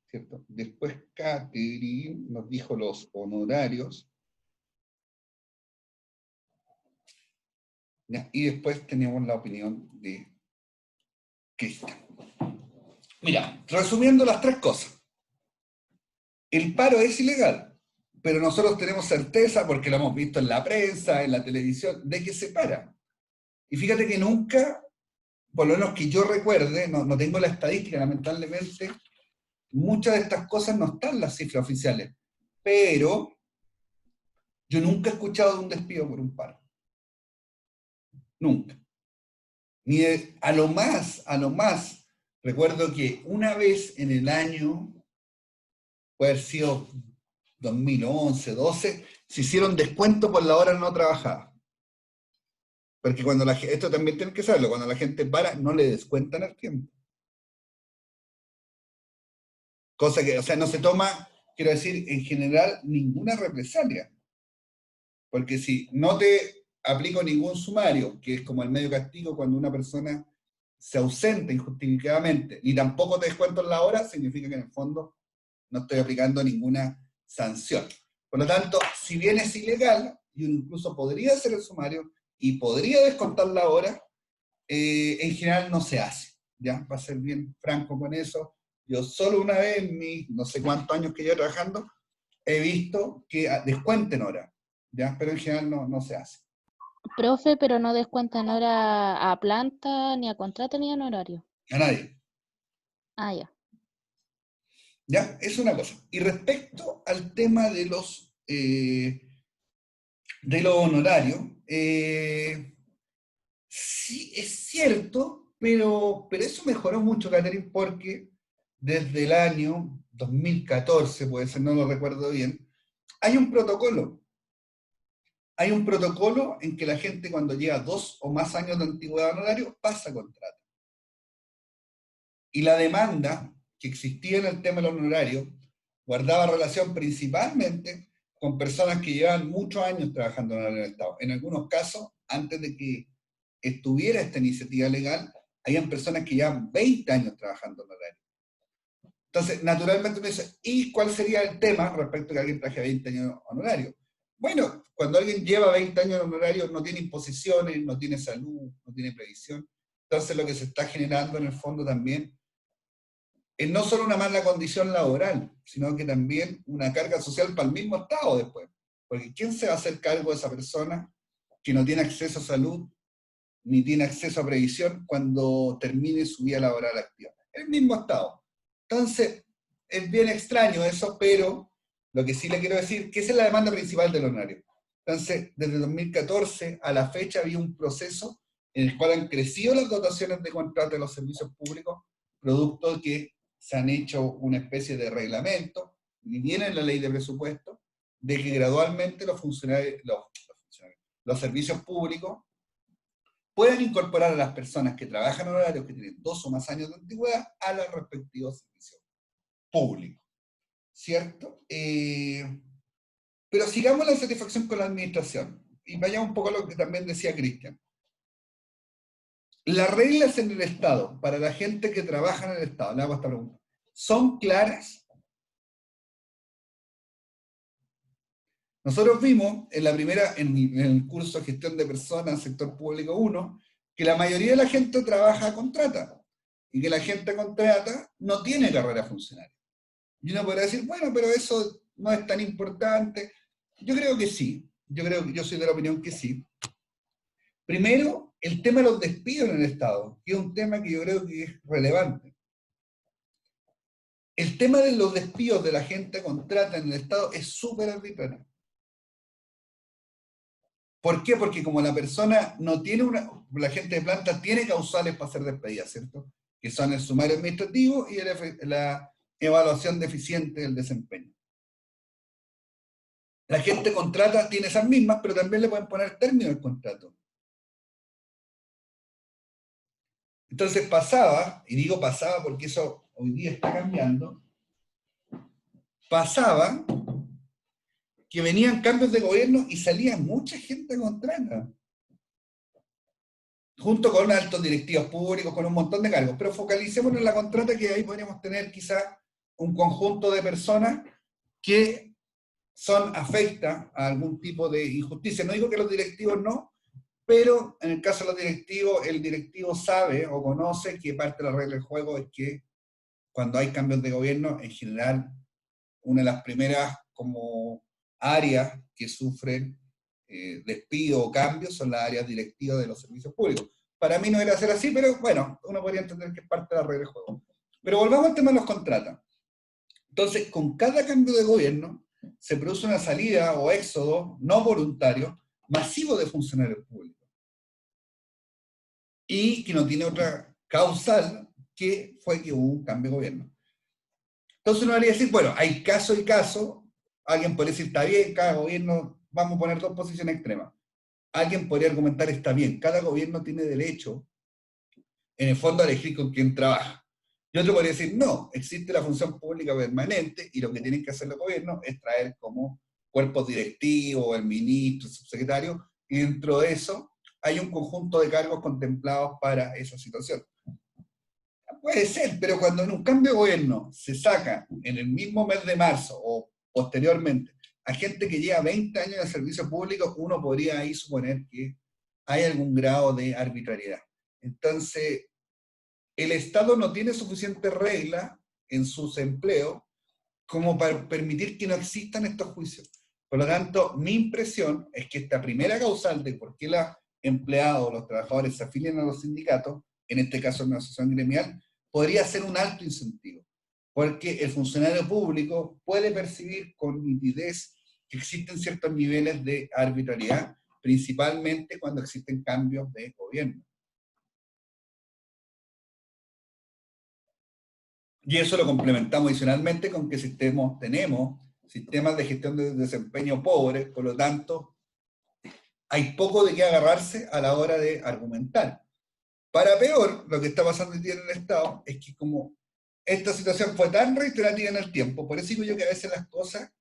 ¿cierto? Después Catherine nos dijo los honorarios. ¿Ya? Y después tenemos la opinión de Cristian. Mira, resumiendo las tres cosas. El paro es ilegal, pero nosotros tenemos certeza, porque lo hemos visto en la prensa, en la televisión, de que se para. Y fíjate que nunca, por lo menos que yo recuerde, no tengo la estadística, lamentablemente, muchas de estas cosas no están en las cifras oficiales, pero yo nunca he escuchado de un despido por un paro. Nunca. Ni a lo más, recuerdo que una vez en el año, puede haber sido 2011, 12, se hicieron descuento por la hora no trabajada. Porque cuando esto también tienen que saberlo, cuando la gente para, no le descuentan el tiempo. Cosa que, o sea, no se toma, quiero decir, en general, ninguna represalia. Porque si no te aplico ningún sumario, que es como el medio castigo cuando una persona se ausenta injustificadamente, ni tampoco te descuento en la hora, significa que en el fondo no estoy aplicando ninguna sanción. Por lo tanto, si bien es ilegal, y uno incluso podría hacer el sumario y podría descontar la hora, en general no se hace. ¿Ya? Para ser bien franco con eso, yo solo una vez en mis no sé cuántos años que llevo trabajando, he visto que descuenten hora, ¿ya? Pero en general no se hace. Profe, pero no descuentan hora a planta, ni a contrato, ni a honorario. A nadie. Ah, ya. ¿Ya? Es una cosa. Y respecto al tema de los honorarios, sí es cierto, pero eso mejoró mucho, Catherine, porque desde el año 2014, puede ser, no lo recuerdo bien, hay un protocolo. Hay un protocolo en que la gente cuando llega 2 o más años de antigüedad honorario pasa a contrato. Y la demanda que existía en el tema del honorario guardaba relación principalmente con personas que llevaban muchos años trabajando en el Estado. En algunos casos, antes de que estuviera esta iniciativa legal, habían personas que llevaban 20 años trabajando en honorario. Entonces, naturalmente uno dice, ¿y cuál sería el tema respecto a que alguien traje 20 años honorario? Bueno, cuando alguien lleva 20 años en honorario no tiene imposiciones, no tiene salud, no tiene previsión. Entonces lo que se está generando en el fondo también es no solo una mala condición laboral, sino que también una carga social para el mismo Estado después. Porque ¿quién se va a hacer cargo de esa persona que no tiene acceso a salud, ni tiene acceso a previsión cuando termine su vida laboral activa? El mismo Estado. Entonces, es bien extraño eso, pero lo que sí le quiero decir, que esa es la demanda principal del honorario. Entonces, desde 2014 a la fecha había un proceso en el cual han crecido las dotaciones de contrato de los servicios públicos, producto de que se han hecho una especie de reglamento, y viene en la ley de presupuesto, de que gradualmente los servicios públicos pueden incorporar a las personas que trabajan en horarios que tienen 2 o más años de antigüedad a los respectivos servicios públicos, ¿cierto? Pero sigamos la satisfacción con la administración, y vayamos un poco a lo que también decía Cristian. Las reglas en el Estado, para la gente que trabaja en el Estado, le hago esta pregunta, ¿son claras? Nosotros vimos en el curso de gestión de personas, sector público 1, que la mayoría de la gente trabaja a contrata, y que la gente contrata no tiene carrera funcionaria. Y uno podría decir, bueno, pero eso no es tan importante. Yo creo que sí, yo soy de la opinión que sí. Primero, el tema de los despidos en el Estado, que es un tema que yo creo que es relevante. El tema de los despidos de la gente contrata en el Estado es súper arbitrario. ¿Por qué? Porque como la persona no tiene la gente de planta tiene causales para ser despedida, ¿cierto? Que son el sumario administrativo y la evaluación deficiente del desempeño. La gente contrata tiene esas mismas, pero también le pueden poner término al contrato. Entonces pasaba, y digo pasaba porque eso hoy día está cambiando, pasaba que venían cambios de gobierno y salía mucha gente contrata, junto con altos directivos públicos, con un montón de cargos. Pero focalicémonos en la contrata, que ahí podríamos tener quizá un conjunto de personas que son afectas a algún tipo de injusticia. No digo que los directivos no, pero en el caso de los directivos, el directivo sabe o conoce que parte de la regla del juego es que cuando hay cambios de gobierno, en general, una de las primeras como áreas que sufren despido o cambios son las áreas directivas de los servicios públicos. Para mí no era ser así, pero bueno, uno podría entender que es parte de la regla del juego. Pero volvamos al tema de los contratos. Entonces, con cada cambio de gobierno, se produce una salida o éxodo no voluntario masivo de funcionarios públicos. Y que no tiene otra causal que fue que hubo un cambio de gobierno. Entonces uno debería decir, bueno, hay caso y caso. Alguien podría decir, está bien, cada gobierno, vamos a poner 2 posiciones extremas. Alguien podría argumentar, está bien, cada gobierno tiene derecho, en el fondo, a elegir con quién trabaja. Y otro podría decir, no, existe la función pública permanente y lo que tienen que hacer los gobiernos es traer como cuerpos directivos, el ministro, el subsecretario, y dentro de eso hay un conjunto de cargos contemplados para esa situación. Puede ser, pero cuando en un cambio de gobierno se saca en el mismo mes de marzo o posteriormente a gente que lleva 20 años en el servicio público, uno podría ahí suponer que hay algún grado de arbitrariedad. Entonces, el Estado no tiene suficiente regla en sus empleos como para permitir que no existan estos juicios. Por lo tanto, mi impresión es que esta primera causal de por qué los empleados, los trabajadores se afilian a los sindicatos, en este caso en una asociación gremial, podría ser un alto incentivo, porque el funcionario público puede percibir con nitidez que existen ciertos niveles de arbitrariedad, principalmente cuando existen cambios de gobierno. Y eso lo complementamos adicionalmente con que tenemos sistemas de gestión de desempeño pobres, por lo tanto, hay poco de qué agarrarse a la hora de argumentar. Para peor, lo que está pasando hoy día en el Estado es que como esta situación fue tan reiterativa en el tiempo, por eso digo yo que a veces las cosas,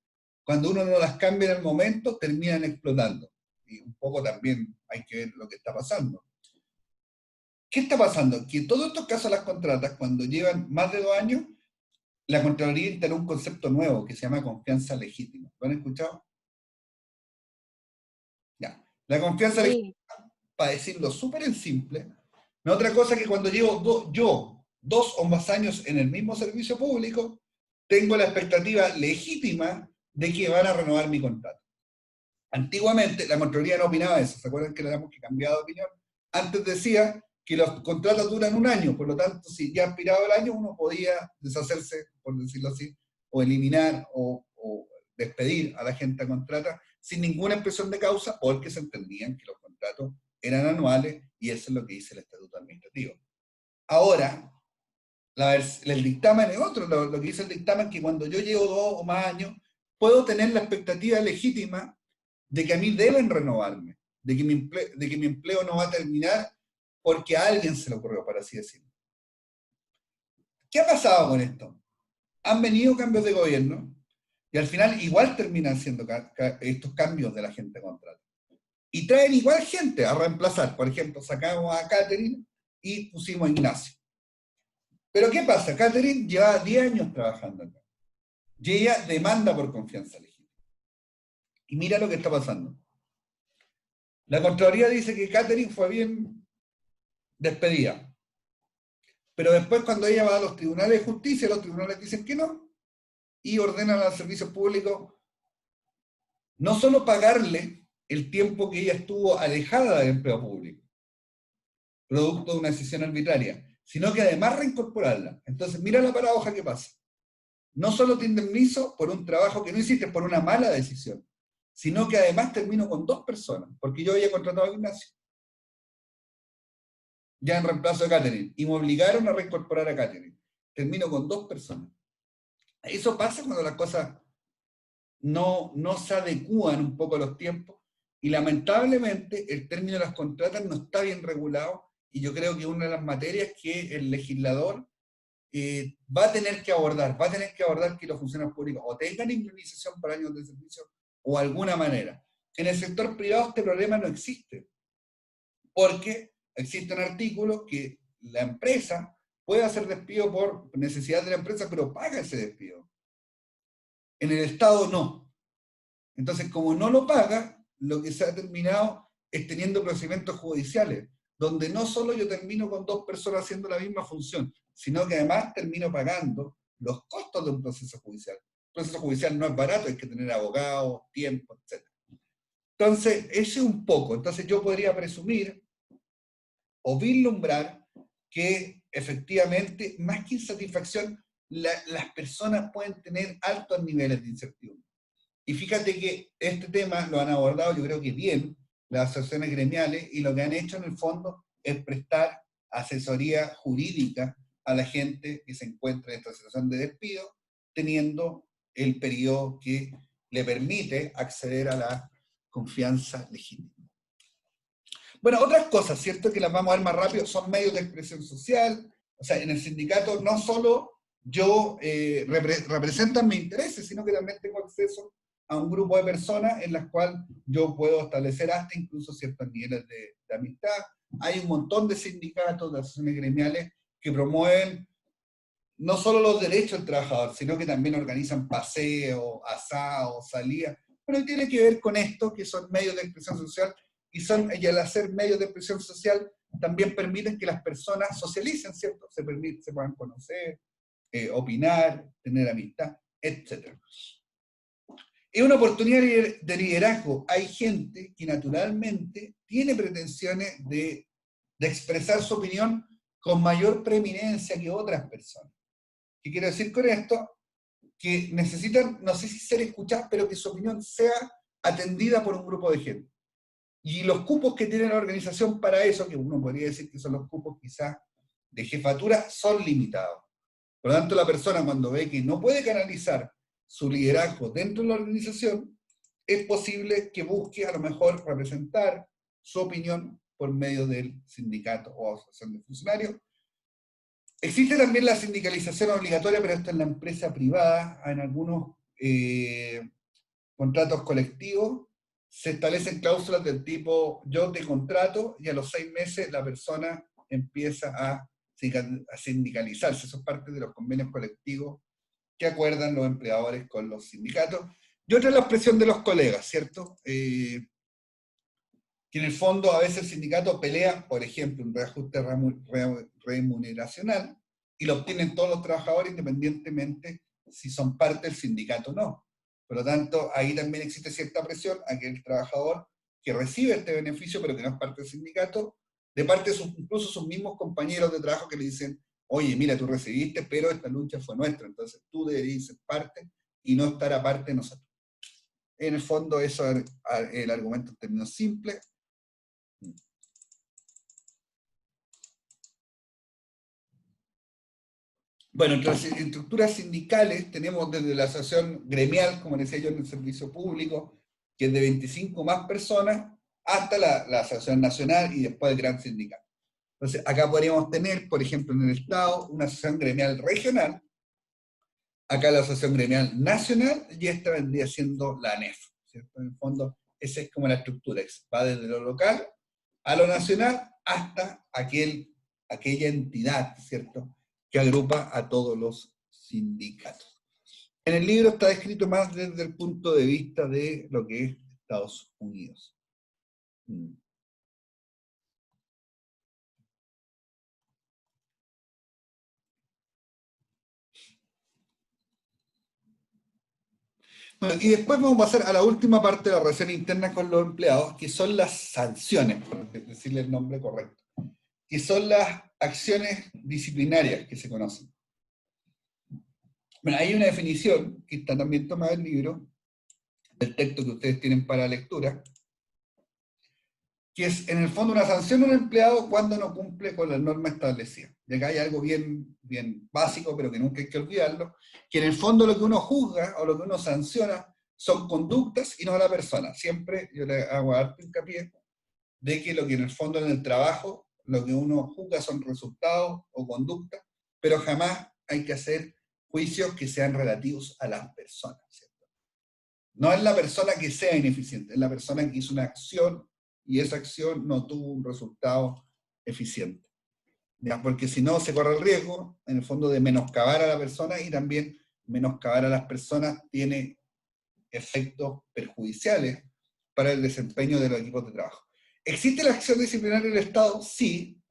cuando uno no las cambia en el momento, terminan explotando. Y un poco también hay que ver lo que está pasando. ¿Qué está pasando? Que todos estos casos de las contratas, cuando llevan más de 2 años, la Contraloría instaló un concepto nuevo que se llama confianza legítima. ¿Lo han escuchado? Ya. La confianza legítima, para decirlo súper en simple, no es otra cosa que cuando llevo 2 o más años en el mismo servicio público, tengo la expectativa legítima de que van a renovar mi contrato. Antiguamente, la Contraloría no opinaba eso. ¿Se acuerdan que le damos que cambiado de opinión? Antes decía que los contratos duran 1 año, por lo tanto, si ya ha expirado el año, uno podía deshacerse, por decirlo así, o eliminar o despedir a la gente a contrata sin ninguna expresión de causa, porque se entendían que los contratos eran anuales, y eso es lo que dice el Estatuto Administrativo. Ahora, el dictamen es otro, lo que dice el dictamen, que cuando yo llevo 2 o más años, puedo tener la expectativa legítima de que a mí deben renovarme, de que mi empleo no va a terminar porque a alguien se le ocurrió, por así decirlo. ¿Qué ha pasado con esto? Han venido cambios de gobierno y al final igual terminan siendo estos cambios de la gente de contrato. Y traen igual gente a reemplazar. Por ejemplo, sacamos a Catherine y pusimos a Ignacio. Pero ¿qué pasa? Catherine lleva 10 años trabajando acá. Y ella demanda por confianza legítima. Y mira lo que está pasando. La Contraloría dice que Catherine fue bien despedida. Pero después cuando ella va a los tribunales de justicia, los tribunales dicen que no, y ordenan a los servicios públicos no solo pagarle el tiempo que ella estuvo alejada del empleo público, producto de una decisión arbitraria, sino que además reincorporarla. Entonces, mira la paradoja que pasa. No solo te indemnizo por un trabajo que no hiciste por una mala decisión, sino que además termino con 2 personas, porque yo había contratado a Ignacio, ya en reemplazo de Catherine, y me obligaron a reincorporar a Catherine. Termino con 2 personas. Eso pasa cuando las cosas no se adecúan un poco a los tiempos, y lamentablemente el término de las contratas no está bien regulado, y yo creo que una de las materias que el legislador va a tener que abordar que los funcionarios públicos o tengan indemnización por años de servicio o alguna manera. En el sector privado este problema no existe, porque existen artículos que la empresa puede hacer despido por necesidad de la empresa, pero paga ese despido. En el Estado no. Entonces, como no lo paga, lo que se ha terminado es teniendo procedimientos judiciales, donde no solo yo termino con 2 personas haciendo la misma función, sino que además termino pagando los costos de un proceso judicial. El proceso judicial no es barato, hay que tener abogados, tiempo, etc. Entonces, ese es un poco. Entonces yo podría presumir o vislumbrar que efectivamente, más que insatisfacción, las personas pueden tener altos niveles de incertidumbre. Y fíjate que este tema lo han abordado, yo creo que bien, las asociaciones gremiales, y lo que han hecho en el fondo es prestar asesoría jurídica a la gente que se encuentra en esta situación de despido, teniendo el periodo que le permite acceder a la confianza legítima. Bueno, otras cosas, ¿cierto? Que las vamos a ver más rápido, son medios de expresión social. O sea, en el sindicato no solo yo representan mis intereses, sino que también tengo acceso a un grupo de personas en las cuales yo puedo establecer hasta incluso ciertos niveles de amistad. Hay un montón de sindicatos, de asociaciones gremiales que promueven no solo los derechos del trabajador, sino que también organizan paseos, asados, salidas. Pero tiene que ver con esto, que son medios de expresión social, y al hacer medios de expresión social también permiten que las personas socialicen, ¿cierto? Se puedan conocer, opinar, tener amistad, etc. Es una oportunidad de liderazgo. Hay gente que naturalmente tiene pretensiones de expresar su opinión con mayor preeminencia que otras personas. ¿Qué quiero decir con esto? Que necesitan, no sé si ser escuchadas, pero que su opinión sea atendida por un grupo de gente. Y los cupos que tiene la organización para eso, que uno podría decir que son los cupos quizás de jefatura, son limitados. Por lo tanto, la persona cuando ve que no puede canalizar su liderazgo dentro de la organización, es posible que busque a lo mejor representar su opinión por medio del sindicato o asociación de funcionarios. Existe también la sindicalización obligatoria, pero esto en la empresa privada, en algunos contratos colectivos, se establecen cláusulas del tipo, yo te contrato y a los 6 meses la persona empieza a sindicalizarse. Eso es parte de los convenios colectivos que acuerdan los empleadores con los sindicatos. Y otra es la expresión de los colegas, ¿cierto? Que en el fondo a veces el sindicato pelea, por ejemplo, un reajuste remuneracional, y lo obtienen todos los trabajadores independientemente si son parte del sindicato o no. Por lo tanto, ahí también existe cierta presión a que el trabajador que recibe este beneficio, pero que no es parte del sindicato, de parte de incluso sus mismos compañeros de trabajo que le dicen, oye, mira, tú recibiste, pero esta lucha fue nuestra, entonces tú deberías ser parte y no estar aparte de nosotros. En el fondo, eso es el argumento en términos simples. Bueno, entre las estructuras sindicales tenemos desde la asociación gremial, como decía yo, en el servicio público, que es de 25 más personas, hasta la asociación nacional y después el gran sindicato. Entonces, acá podríamos tener, por ejemplo, en el Estado, una asociación gremial regional, acá la asociación gremial nacional, y esta vendría siendo la ANEF, ¿cierto? En el fondo, esa es como la estructura, va desde lo local a lo nacional hasta aquella entidad, ¿cierto?, que agrupa a todos los sindicatos. En el libro está descrito más desde el punto de vista de lo que es Estados Unidos. Bueno, y después vamos a pasar a la última parte de la relación interna con los empleados, que son las sanciones, por decirle el nombre correcto, que son las acciones disciplinarias que se conocen. Bueno, hay una definición que está también tomada del libro, del texto que ustedes tienen para lectura, que es en el fondo una sanción a un empleado cuando no cumple con la norma establecida. Y acá hay algo bien básico, pero que nunca hay que olvidarlo, que en el fondo lo que uno juzga o lo que uno sanciona son conductas y no a la persona. Siempre yo le hago harto hincapié de que lo que en el fondo en el trabajo, lo que uno juzga son resultados o conductas, pero jamás hay que hacer juicios que sean relativos a las personas, ¿cierto? No es la persona que sea ineficiente, es la persona que hizo una acción y esa acción no tuvo un resultado eficiente. ¿Ya? Porque si no, se corre el riesgo, en el fondo, de menoscabar a la persona, y también menoscabar a las personas tiene efectos perjudiciales para el desempeño de los equipos de trabajo. ¿Existe la acción disciplinaria del Estado? Sí.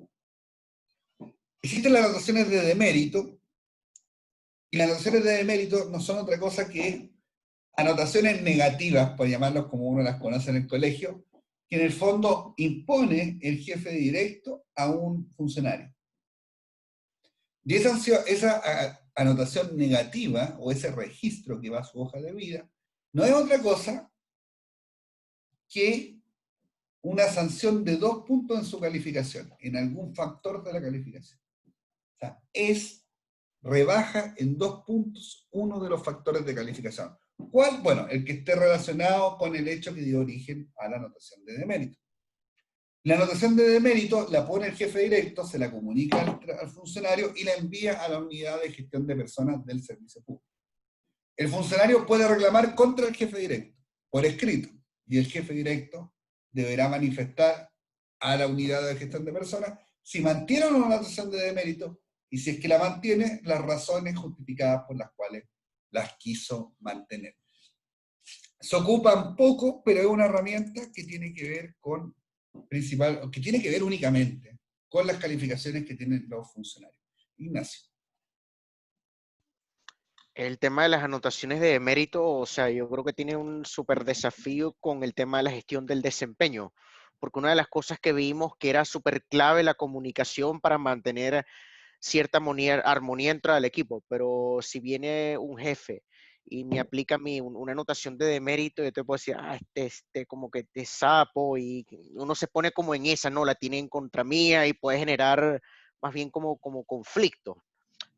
Existen las anotaciones de demérito, y las anotaciones de demérito no son otra cosa que anotaciones negativas, por llamarlos como uno las conoce en el colegio, que en el fondo impone el jefe directo a un funcionario. Y esa anotación negativa, o ese registro que va a su hoja de vida, no es otra cosa que una sanción de 2 puntos en su calificación, en algún factor de la calificación. O sea, rebaja en 2 puntos uno de los factores de calificación. ¿Cuál? Bueno, el que esté relacionado con el hecho que dio origen a la anotación de demérito. La anotación de demérito la pone el jefe directo, se la comunica al funcionario y la envía a la unidad de gestión de personas del servicio público. El funcionario puede reclamar contra el jefe directo, por escrito, y el jefe directo deberá manifestar a la unidad de gestión de personas si mantiene una anotación de demérito, y si es que la mantiene, las razones justificadas por las cuales las quiso mantener. Se ocupan poco, pero es una herramienta que tiene que ver que tiene que ver únicamente con las calificaciones que tienen los funcionarios. Ignacio. El tema de las anotaciones de mérito, o sea, yo creo que tiene un súper desafío con el tema de la gestión del desempeño, porque una de las cosas que vimos que era súper clave la comunicación para mantener cierta armonía entre el equipo, pero si viene un jefe y me aplica a mí una anotación de demérito, yo te puedo decir, como que te sapo, y uno se pone como en esa, ¿no? La tiene en contra mía y puede generar más bien como conflicto.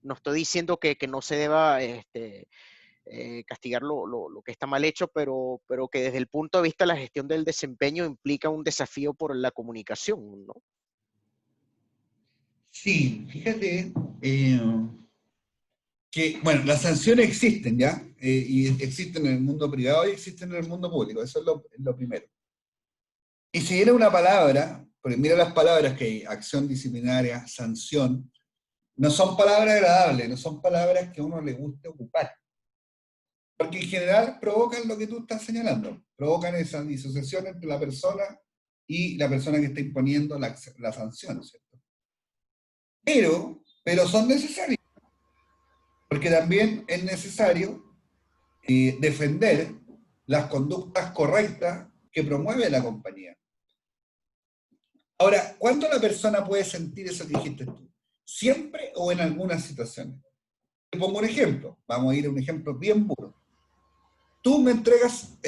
No estoy diciendo que no se deba castigar lo que está mal hecho, pero que desde el punto de vista de la gestión del desempeño implica un desafío por la comunicación, ¿no? Sí, fíjate que, bueno, las sanciones existen ya, y existen en el mundo privado y existen en el mundo público, eso es lo primero. Y si era una palabra, porque mira las palabras que hay, acción disciplinaria, sanción, no son palabras agradables, no son palabras que a uno le guste ocupar. Porque en general provocan lo que tú estás señalando, provocan esa disociación entre la persona y la persona que está imponiendo la sanción, ¿cierto? Pero son necesarias, porque también es necesario defender las conductas correctas que promueve la compañía. Ahora, ¿cuándo la persona puede sentir eso que dijiste tú? ¿Siempre o en algunas situaciones? Te pongo un ejemplo, vamos a ir a un ejemplo bien puro. Tú me entregas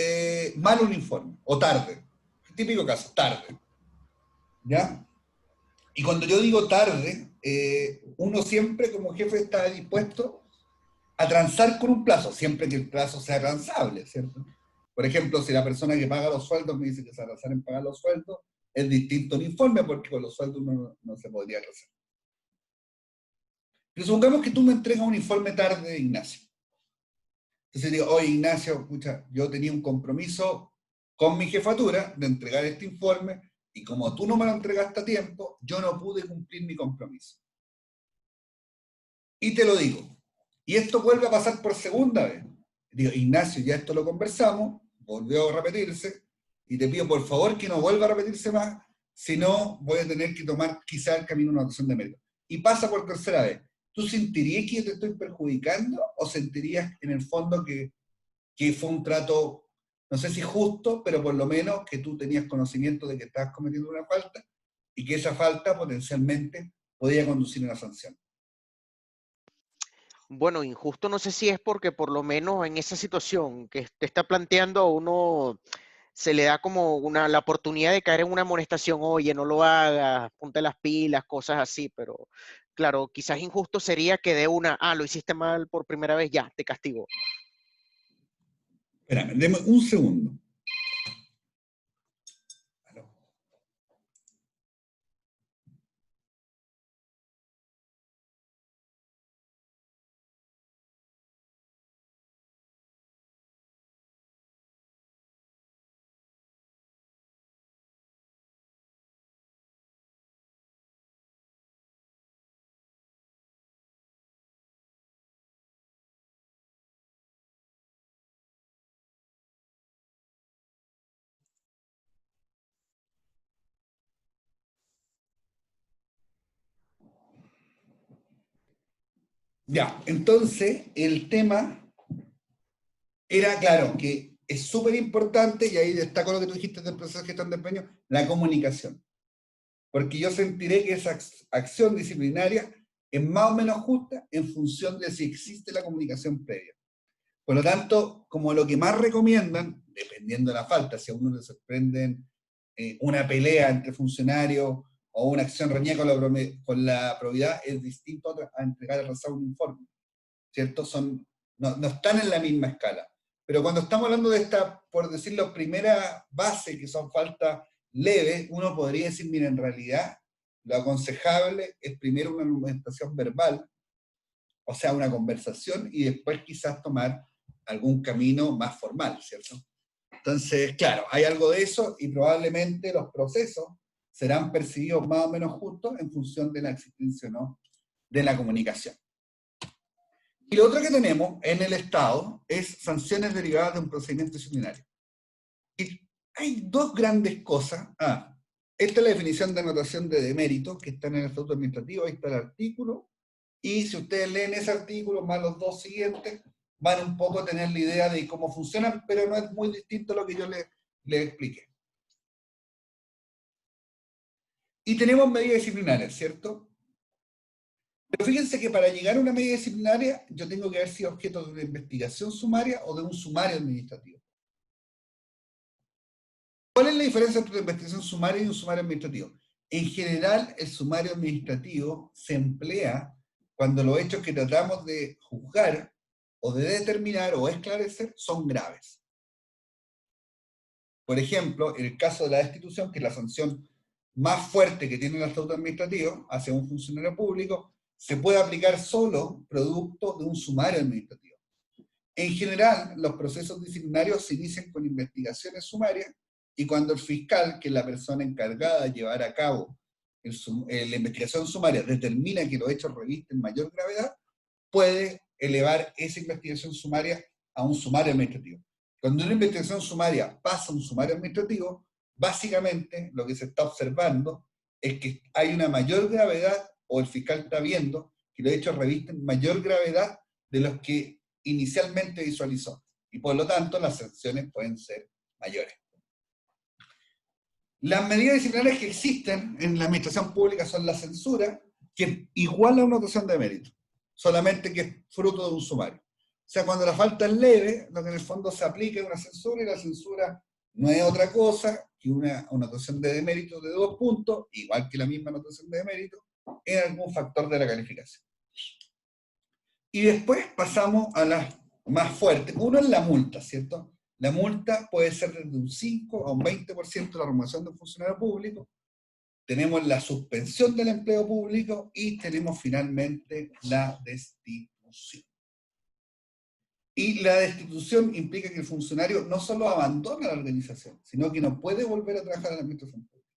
mal un informe, o tarde, típico caso, tarde, ¿ya? Y cuando yo digo tarde, uno siempre como jefe está dispuesto a transar con un plazo, siempre que el plazo sea transable, ¿cierto? Por ejemplo, si la persona que paga los sueldos me dice que se va a transar en pagar los sueldos, es distinto un informe porque con los sueldos no se podría transar. Pero supongamos que tú me entregas un informe tarde, Ignacio. Entonces digo, oye Ignacio, escucha, yo tenía un compromiso con mi jefatura de entregar este informe y como tú no me lo entregaste a tiempo, yo no pude cumplir mi compromiso. Y te lo digo. Y esto vuelve a pasar por segunda vez. Digo, Ignacio, ya esto lo conversamos, volvió a repetirse, y te pido por favor que no vuelva a repetirse más, si no voy a tener que tomar quizá el camino de una notación de mérito. Y pasa por tercera vez. ¿Tú sentirías que yo te estoy perjudicando o sentirías en el fondo que fue un trato, no sé si justo, pero por lo menos que tú tenías conocimiento de que estabas cometiendo una falta y que esa falta potencialmente podía conducir a una sanción? Bueno, injusto no sé si es porque por lo menos en esa situación que te está planteando a uno se le da como la oportunidad de caer en una amonestación, oye, no lo hagas, ponte las pilas, cosas así, pero claro, quizás injusto sería que de lo hiciste mal por primera vez, ya, te castigo. Espérame, deme un segundo. Ya, entonces el tema era, claro, que es súper importante, y ahí destaco lo que tú dijiste del proceso de gestión de empeño, la comunicación. Porque yo sentiré que esa acción disciplinaria es más o menos justa en función de si existe la comunicación previa. Por lo tanto, como lo que más recomiendan, dependiendo de la falta, si a uno le sorprenden una pelea entre funcionarios o una acción reñida con la probidad, es distinto a entregar al rezado un informe, ¿cierto? No están en la misma escala. Pero cuando estamos hablando de esta, por decirlo, primera base, que son faltas leves, uno podría decir, mira, en realidad, lo aconsejable es primero una argumentación verbal, o sea, una conversación, y después quizás tomar algún camino más formal, ¿cierto? Entonces, claro, hay algo de eso, y probablemente los procesos serán percibidos más o menos justos en función de la existencia o no de la comunicación. Y lo otro que tenemos en el Estado es sanciones derivadas de un procedimiento disciplinario. Y hay dos grandes cosas. Esta es la definición de anotación de demérito que está en el Estatuto Administrativo, ahí está el artículo, y si ustedes leen ese artículo más los dos siguientes, van un poco a tener la idea de cómo funcionan, pero no es muy distinto a lo que yo les expliqué. Y tenemos medidas disciplinarias, ¿cierto? Pero fíjense que para llegar a una medida disciplinaria, yo tengo que haber sido objeto de una investigación sumaria o de un sumario administrativo. ¿Cuál es la diferencia entre una investigación sumaria y un sumario administrativo? En general, el sumario administrativo se emplea cuando los hechos que tratamos de juzgar o de determinar o esclarecer son graves. Por ejemplo, en el caso de la destitución, que es la sanción más fuerte que tiene el Estatuto Administrativo hacia un funcionario público, se puede aplicar solo producto de un sumario administrativo. En general, los procesos disciplinarios se inician con investigaciones sumarias y cuando el fiscal, que es la persona encargada de llevar a cabo la investigación sumaria, determina que los hechos revisten mayor gravedad, puede elevar esa investigación sumaria a un sumario administrativo. Cuando una investigación sumaria pasa a un sumario administrativo, básicamente lo que se está observando es que hay una mayor gravedad, o el fiscal está viendo que los hechos revisten mayor gravedad de los que inicialmente visualizó, y por lo tanto las sanciones pueden ser mayores. Las medidas disciplinarias que existen en la administración pública son la censura, que es igual a una notación de mérito, solamente que es fruto de un sumario. O sea, cuando la falta es leve, lo que en el fondo se aplica es una censura, y la censura no es otra cosa que una anotación de demérito de 2 puntos, igual que la misma anotación de demérito, en algún factor de la calificación. Y después pasamos a las más fuertes. Uno es la multa, ¿cierto? La multa puede ser desde un 5 a un 20% de la remuneración de un funcionario público. Tenemos la suspensión del empleo público y tenemos finalmente la destitución. Y la destitución implica que el funcionario no solo abandona la organización, sino que no puede volver a trabajar en la administración pública.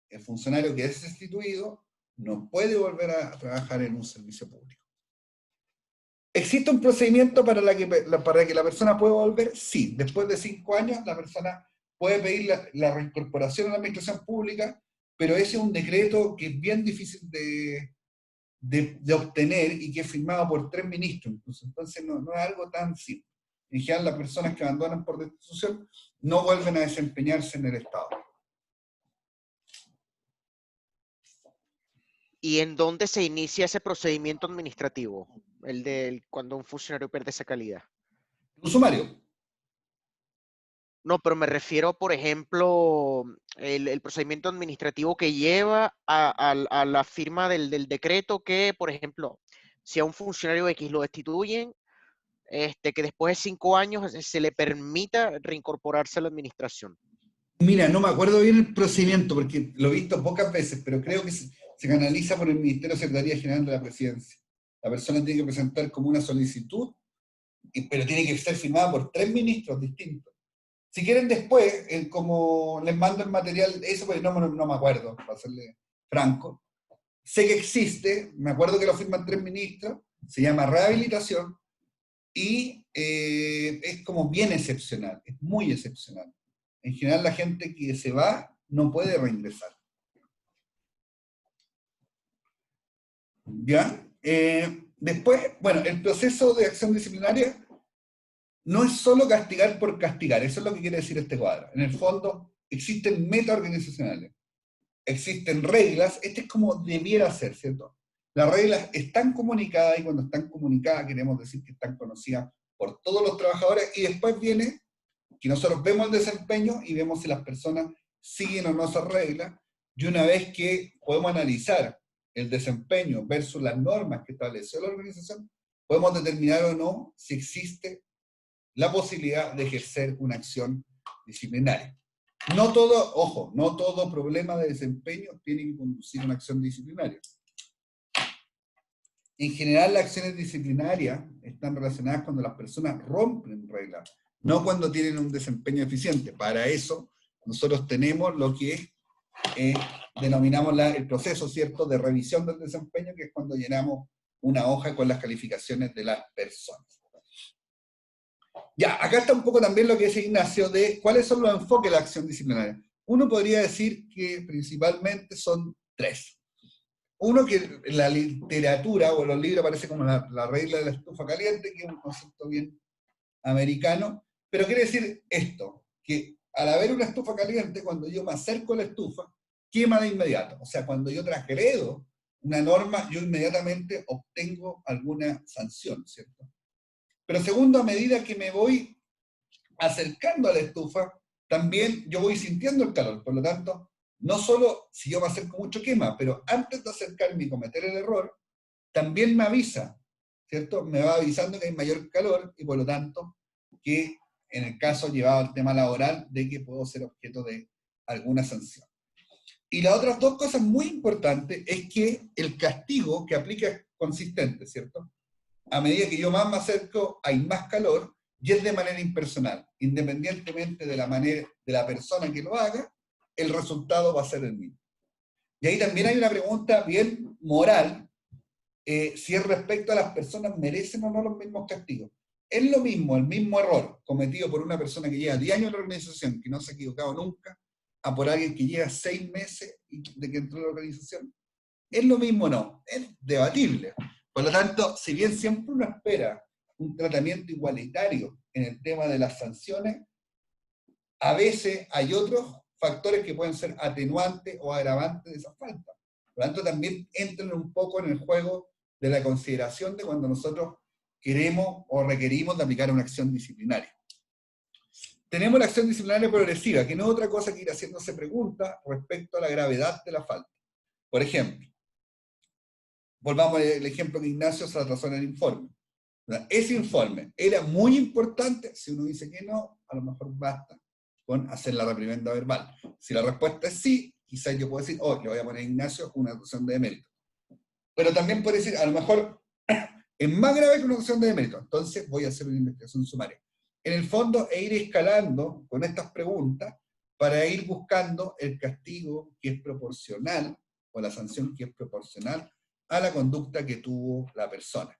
El funcionario que es destituido no puede volver a trabajar en un servicio público. ¿Existe un procedimiento para que la persona pueda volver? Sí. Después de 5 años, la persona puede pedir la reincorporación a la administración pública, pero ese es un decreto que es bien difícil de obtener y que es firmado por 3 ministros. Entonces no es algo tan simple. En general, las personas que abandonan por destitución no vuelven a desempeñarse en el Estado. ¿Y en dónde se inicia ese procedimiento administrativo? El de cuando un funcionario pierde esa calidad. Un sumario. No, pero me refiero, por ejemplo, el procedimiento administrativo que lleva a la firma del decreto que, por ejemplo, si a un funcionario X lo destituyen, que después de 5 años se le permita reincorporarse a la administración. Mira, no me acuerdo bien el procedimiento, porque lo he visto pocas veces, pero creo que se canaliza por el Ministerio de Secretaría General de la Presidencia. La persona tiene que presentar como una solicitud, pero tiene que ser firmada por 3 ministros distintos. Si quieren después, como les mando el material, eso pues no me acuerdo, para serle franco. Sé que existe, me acuerdo que lo firman 3 ministros, se llama rehabilitación, y es como bien excepcional, es muy excepcional. En general la gente que se va no puede reingresar. ¿Ya? Después, bueno, el proceso de acción disciplinaria no es solo castigar por castigar, eso es lo que quiere decir este cuadro. En el fondo, existen metas organizacionales, existen reglas, este es como debiera ser, ¿cierto? Las reglas están comunicadas y cuando están comunicadas queremos decir que están conocidas por todos los trabajadores y después viene que nosotros vemos el desempeño y vemos si las personas siguen o no esas reglas, y una vez que podemos analizar el desempeño versus las normas que estableció la organización, podemos determinar o no si existe la posibilidad de ejercer una acción disciplinaria. No todo, ojo, no todo problema de desempeño tiene que conducir a una acción disciplinaria. En general, las acciones disciplinarias están relacionadas cuando las personas rompen reglas, no cuando tienen un desempeño eficiente. Para eso, nosotros tenemos lo que denominamos el proceso, ¿cierto?, de revisión del desempeño, que es cuando llenamos una hoja con las calificaciones de las personas. Ya, acá está un poco también lo que dice Ignacio de cuáles son los enfoques de la acción disciplinaria. Uno podría decir que principalmente son 3. Uno que en la literatura o en los libros aparece como la regla de la estufa caliente, que es un concepto bien americano, pero quiere decir esto, que al haber una estufa caliente, cuando yo me acerco a la estufa, quema de inmediato. O sea, cuando yo transgredo una norma, yo inmediatamente obtengo alguna sanción, ¿cierto? Pero segundo, a medida que me voy acercando a la estufa, también yo voy sintiendo el calor. Por lo tanto, no solo si yo me acerco mucho quema, pero antes de acercarme y cometer el error, también me avisa, ¿cierto? Me va avisando que hay mayor calor y por lo tanto que en el caso llevado al tema laboral de que puedo ser objeto de alguna sanción. Y las otras 2 cosas muy importantes es que el castigo que aplica es consistente, ¿cierto? A medida que yo más me acerco, hay más calor y es de manera impersonal. Independientemente de la manera de la persona que lo haga, el resultado va a ser el mismo. Y ahí también hay una pregunta bien moral, si es respecto a las personas, ¿merecen o no los mismos castigos? Es lo mismo, el mismo error cometido por una persona que lleva 10 años en la organización, que no se ha equivocado nunca, a por alguien que lleva 6 meses de que entró en la organización. ¿Es lo mismo o no? Es debatible. Por lo tanto, si bien siempre uno espera un tratamiento igualitario en el tema de las sanciones, a veces hay otros factores que pueden ser atenuantes o agravantes de esa falta. Por lo tanto, también entran un poco en el juego de la consideración de cuando nosotros queremos o requerimos de aplicar una acción disciplinaria. tenemos la acción disciplinaria progresiva, que no es otra cosa que ir haciéndose preguntas respecto a la gravedad de la falta. Por ejemplo, volvamos al ejemplo que Ignacio se atrasó en el informe. Ese informe era muy importante. Si uno dice que no, a lo mejor basta con hacer la reprimenda verbal. Si la respuesta es sí, quizás yo puedo decir, oh, le voy a poner a Ignacio una acusación de demérito. Pero también puede decir, a lo mejor es más grave que una acusación de demérito, entonces voy a hacer una investigación sumaria. En el fondo, ir escalando con estas preguntas para ir buscando el castigo que es proporcional, o la sanción que es proporcional a la conducta que tuvo la persona.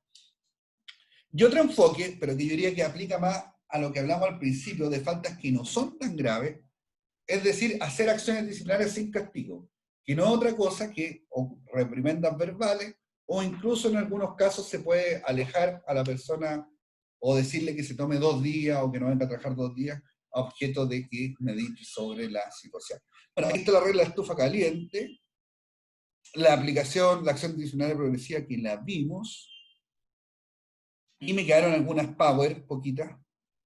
Y otro enfoque, pero que yo diría que aplica más a lo que hablamos al principio, de faltas que no son tan graves, es decir, hacer acciones disciplinarias sin castigo, que no es otra cosa que o reprimendas verbales, o incluso en algunos casos se puede alejar a la persona o decirle que se tome 2 días o que no venga a trabajar 2 días, a objeto de que medite sobre la situación. Bueno, ahí está la regla de estufa caliente, la aplicación, la acción disciplinaria progresiva que la vimos, y me quedaron algunas power, poquitas,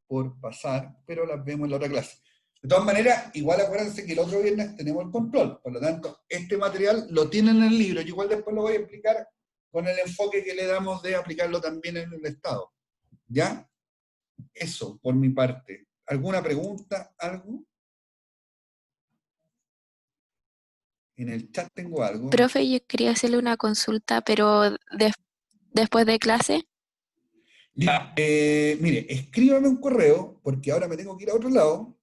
por pasar, pero las vemos en la otra clase. De todas maneras, igual acuérdense que el otro viernes tenemos el control, por lo tanto, este material lo tienen en el libro, yo igual después lo voy a explicar con el enfoque que le damos de aplicarlo también en el Estado. ¿Ya? Eso, por mi parte. ¿Alguna pregunta? ¿Algo? En el chat tengo algo. Profe, yo quería hacerle una consulta, pero después de clase. Ya, mire, escríbame un correo, porque ahora me tengo que ir a otro lado,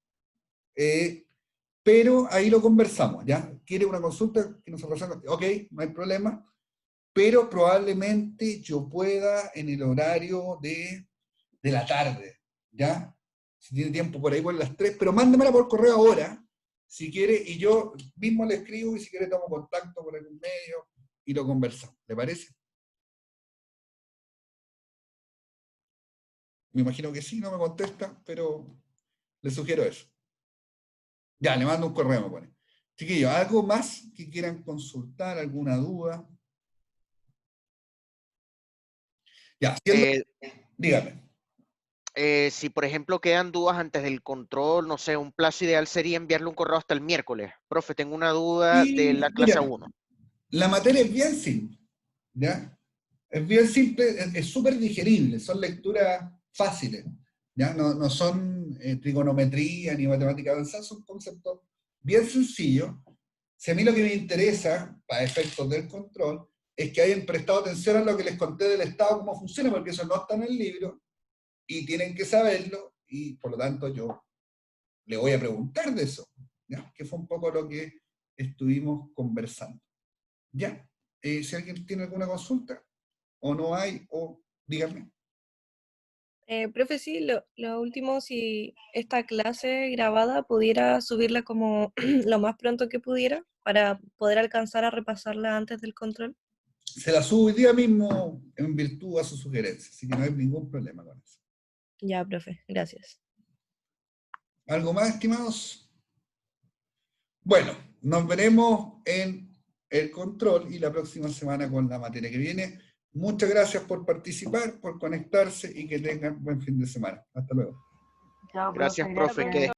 pero ahí lo conversamos, ¿ya? ¿Quiere una consulta que nos resuelva? Ok, no hay problema, pero probablemente yo pueda en el horario de la tarde, ¿ya? Si tiene tiempo por ahí por las 3, pero mándemela por correo ahora, si quiere, y yo mismo le escribo, y si quiere tomo contacto por algún medio, y lo conversamos, ¿le parece? Me imagino que sí, no me contesta, pero le sugiero eso. Ya, le mando un correo, me pone. Chiquillos, ¿algo más que quieran consultar? ¿Alguna duda? Ya, dígame. Si, por ejemplo, quedan dudas antes del control, no sé, un plazo ideal sería enviarle un correo hasta el miércoles. Profe, tengo una duda de la clase Mira, 1. la materia es bien simple, ¿ya? Es bien simple, es súper digerible, son lecturas fáciles, ¿ya? No son trigonometría ni matemática avanzada, son conceptos bien sencillos. Si a mí lo que me interesa, para efectos del control, es que hayan prestado atención a lo que les conté del Estado, cómo funciona, porque eso no está en el libro, y tienen que saberlo, y por lo tanto yo le voy a preguntar de eso, ¿ya? Que fue un poco lo que estuvimos conversando. ¿Ya? Si alguien tiene alguna consulta, o no hay, o dígame. Profe, sí, lo último, si esta clase grabada pudiera subirla como lo más pronto que pudiera para poder alcanzar a repasarla antes del control. Se la subo hoy día mismo en virtud a su sugerencia, así que no hay ningún problema con eso. Ya, profe, gracias. ¿Algo más, estimados? Bueno, nos veremos en el control y la próxima semana con la materia que viene. Muchas gracias por participar, por conectarse y que tengan buen fin de semana. Hasta luego. Chao, Gracias, profe, profe. gracias.